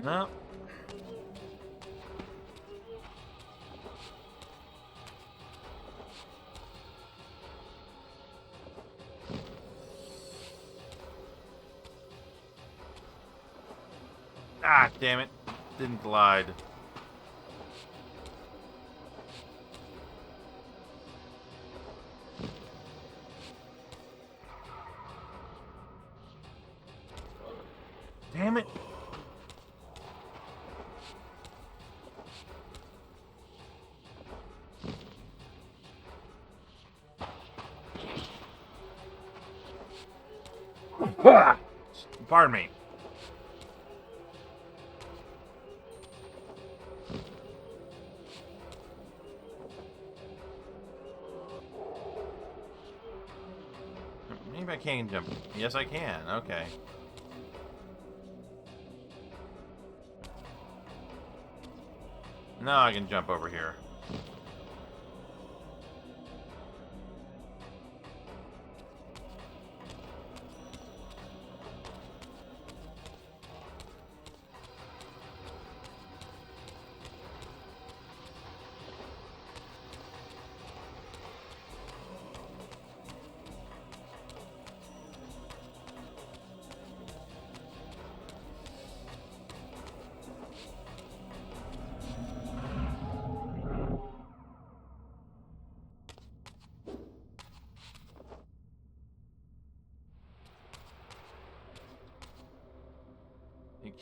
No. Ah, damn it. Didn't glide. Damn it. Pardon me. Maybe I can jump. Yes, I can. Okay. Now I can jump over here.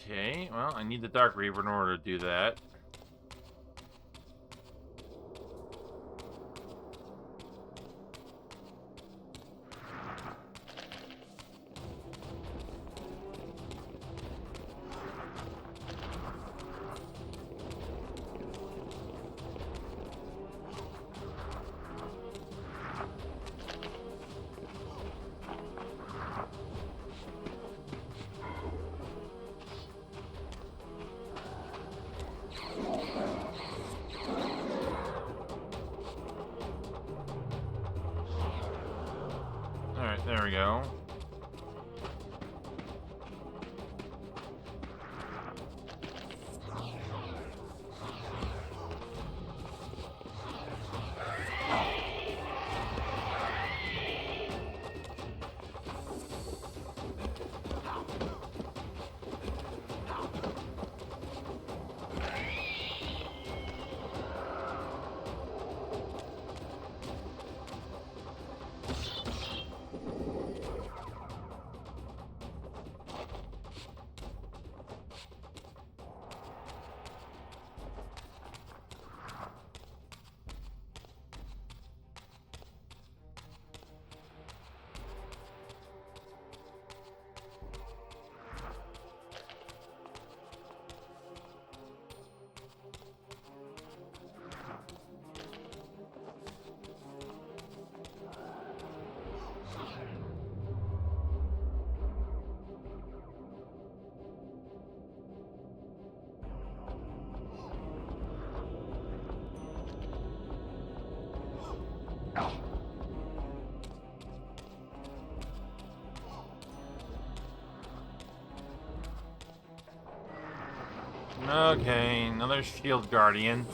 Okay, well, I need the Dark Reaver in order to do that. Alright, there we go. Okay, another shield guardian.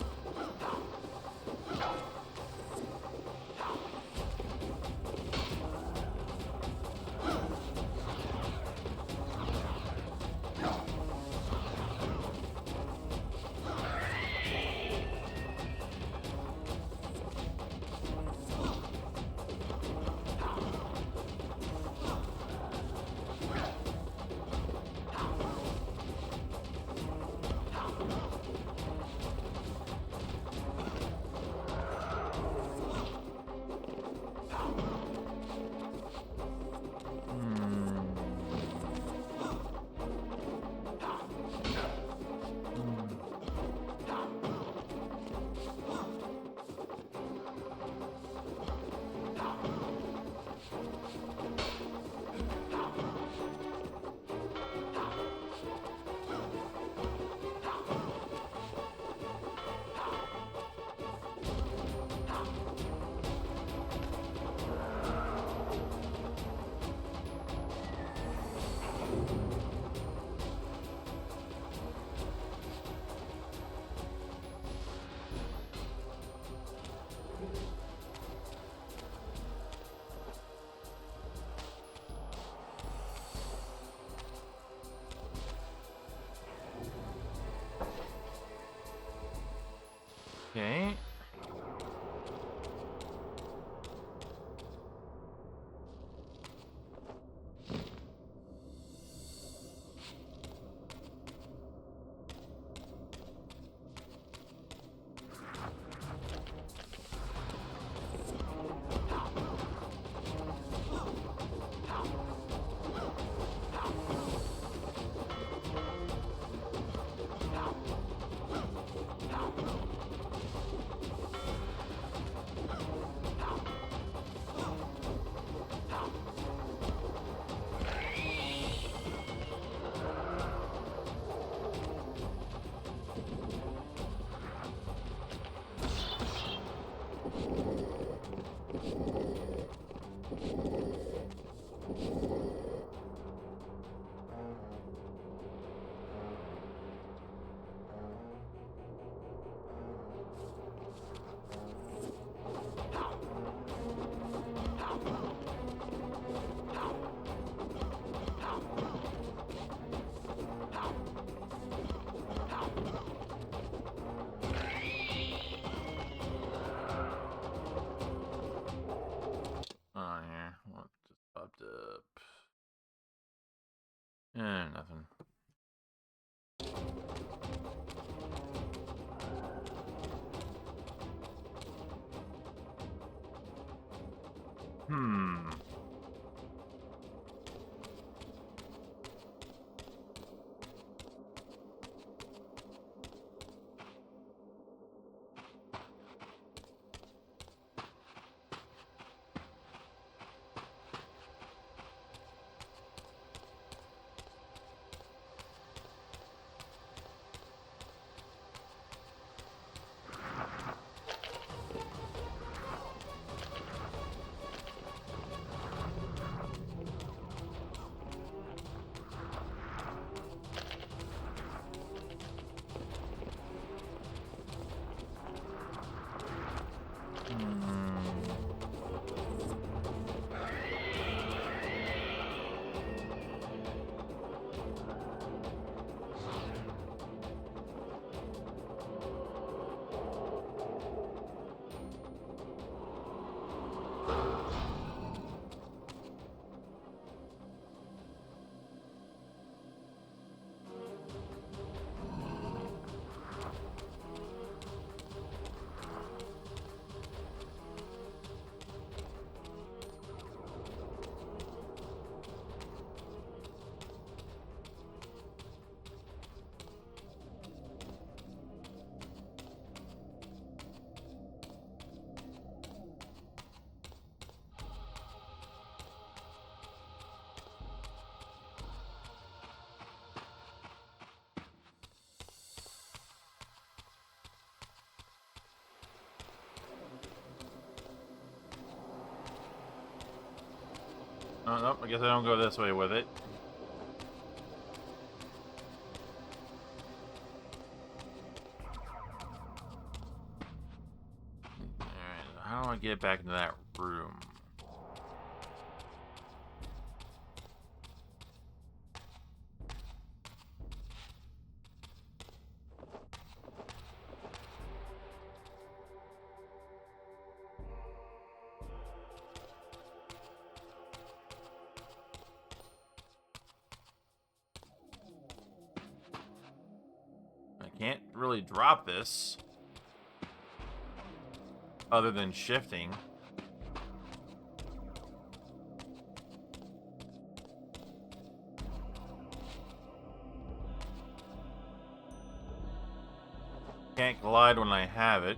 up. Nothing. Oh, nope, I guess I don't go this way with it. Alright, how do I get back into that room? I can't really drop this other than shifting. Can't glide when I have it.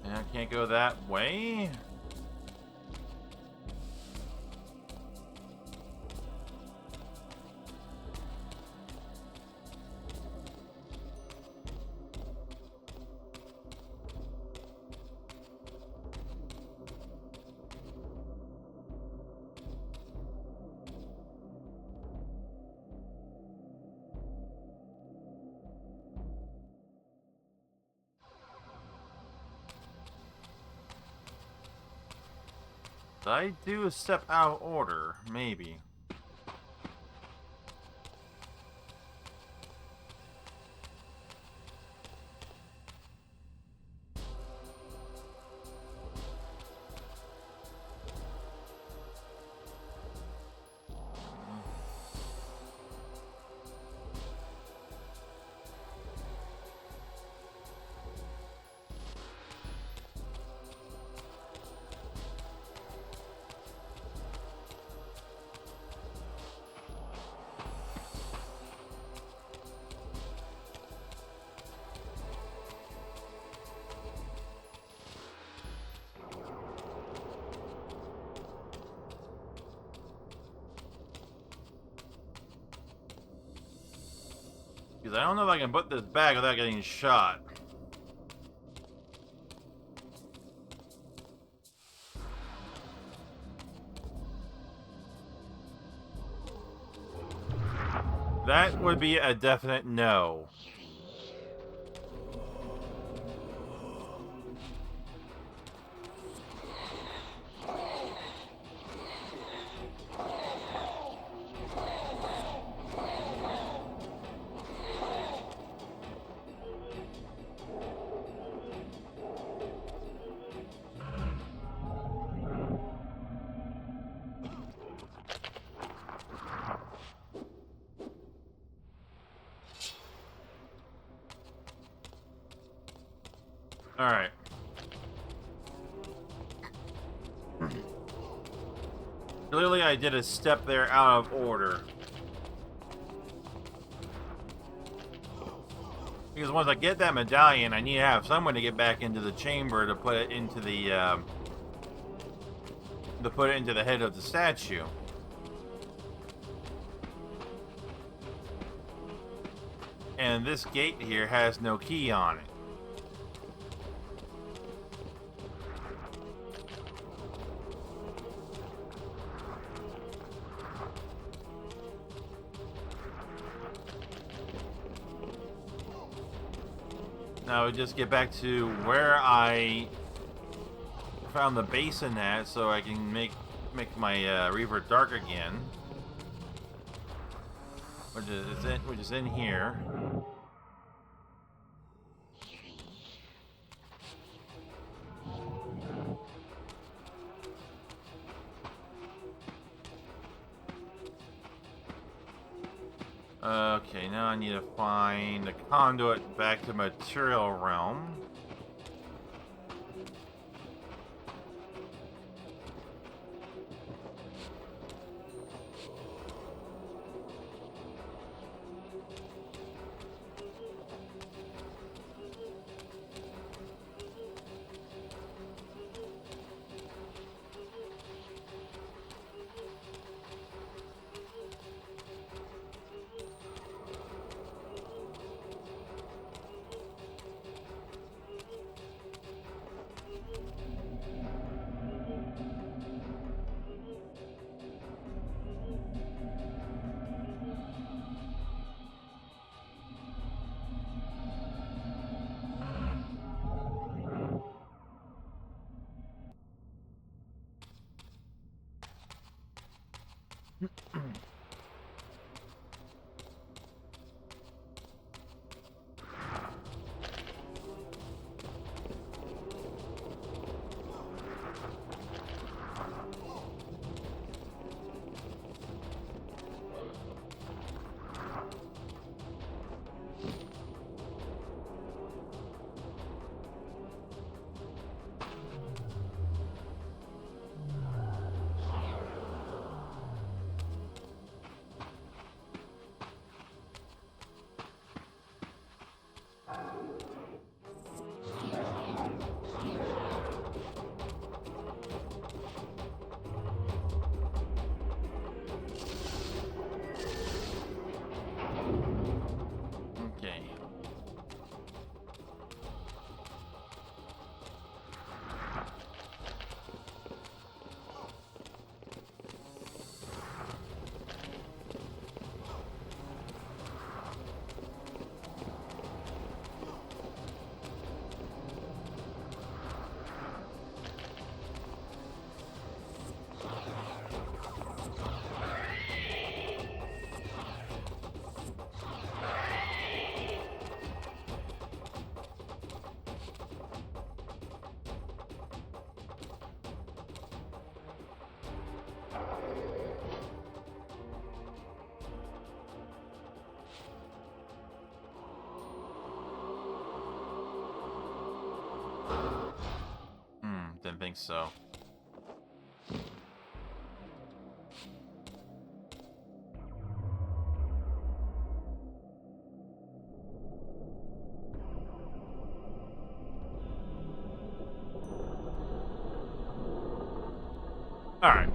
And I can't go that way? Did I do a step out of order? Maybe. Because I don't know if I can put this back without getting shot. That would be a definite no. Alright. Clearly I did a step there out of order. Because once I get that medallion, I need to have someone to get back into the chamber to put it into the, head of the statue. And this gate here has no key on it. Now we just get back to where I found the basin at, so I can make my Reaver dark again, which is in here. Okay, now I need to find the conduit back to material realm. Okay. Didn't think so. All right.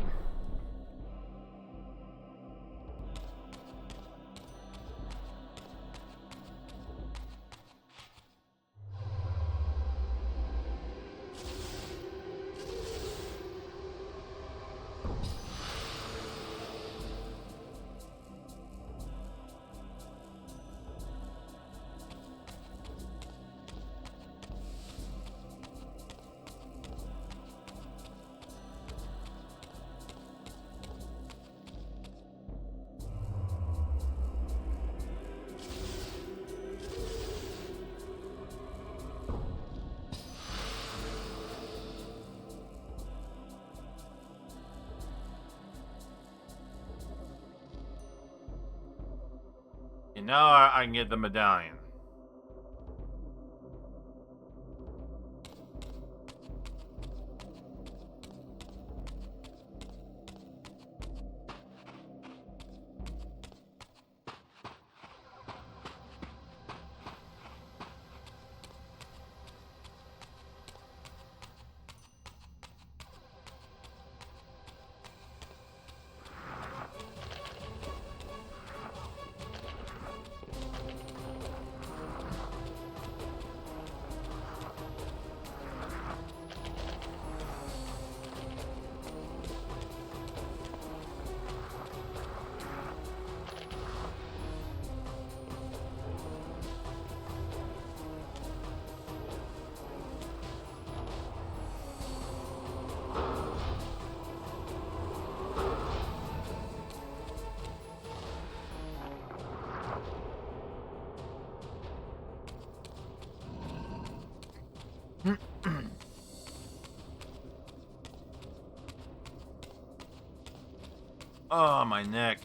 now I can get the medallion. Oh, my neck.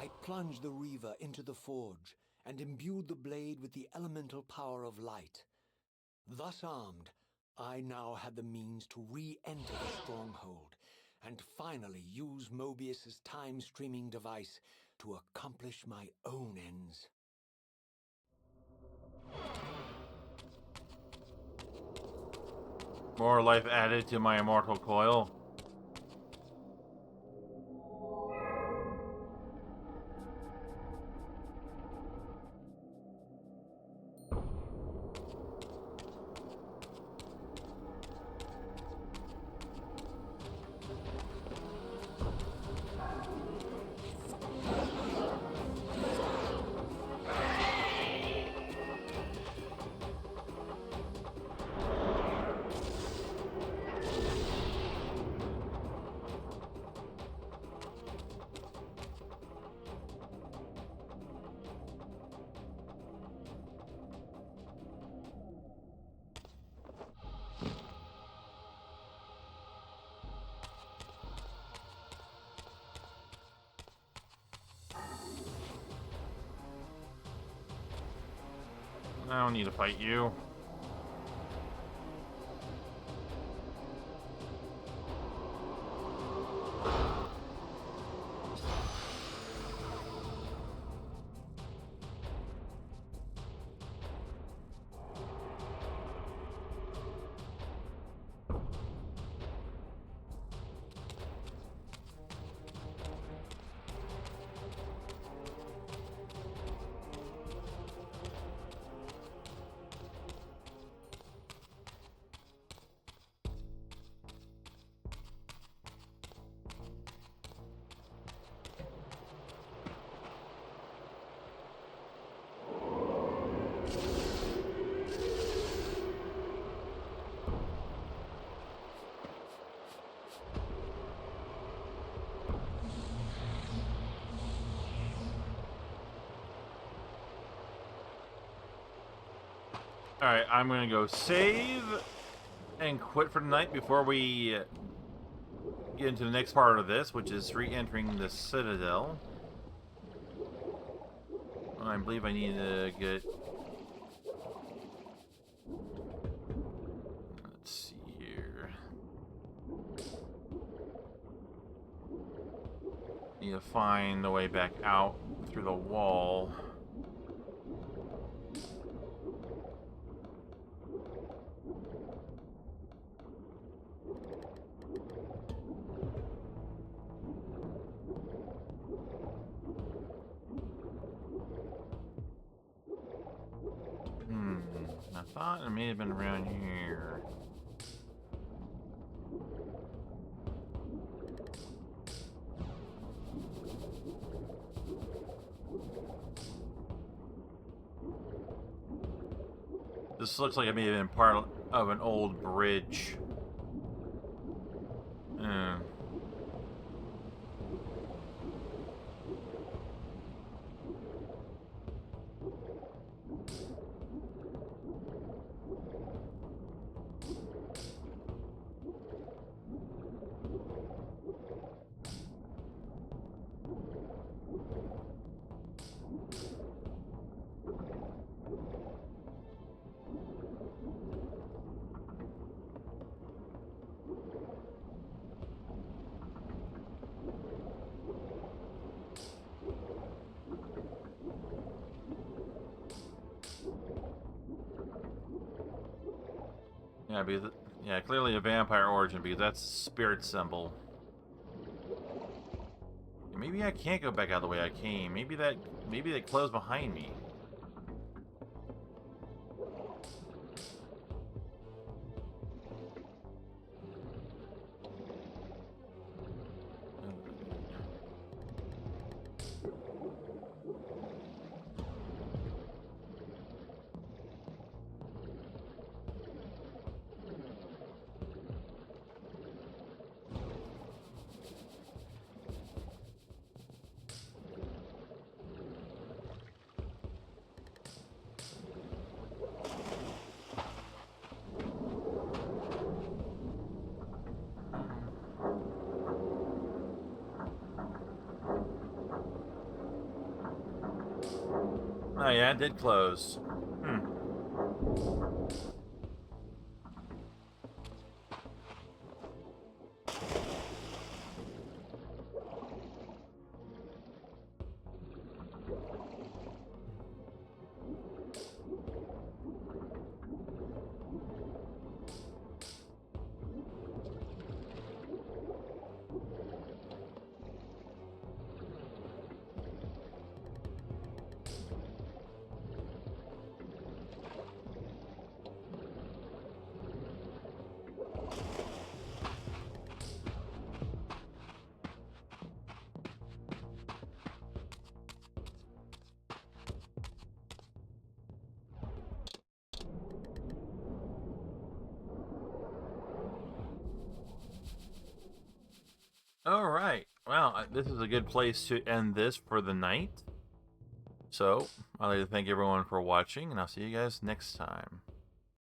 I plunged the Reaver into the forge and imbued the blade with the elemental power of light. Thus armed, I now had the means to re-enter the stronghold and finally use Mobius's time-streaming device to accomplish my own ends. More life added to my immortal coil. I don't need to fight you. Alright, I'm gonna go save and quit for the night before we get into the next part of this, which is re-entering the Citadel. I believe I need to get... Let's see here. Need to find a way back out through the wall. I thought it may have been around here. This looks like it may have been part of an old bridge. Yeah, because clearly a vampire origin because that's a spirit symbol. Maybe I can't go back out the way I came. Maybe they closed behind me. Oh yeah, it did close. All right. Well, this is a good place to end this for the night. So, I'd like to thank everyone for watching, and I'll see you guys next time.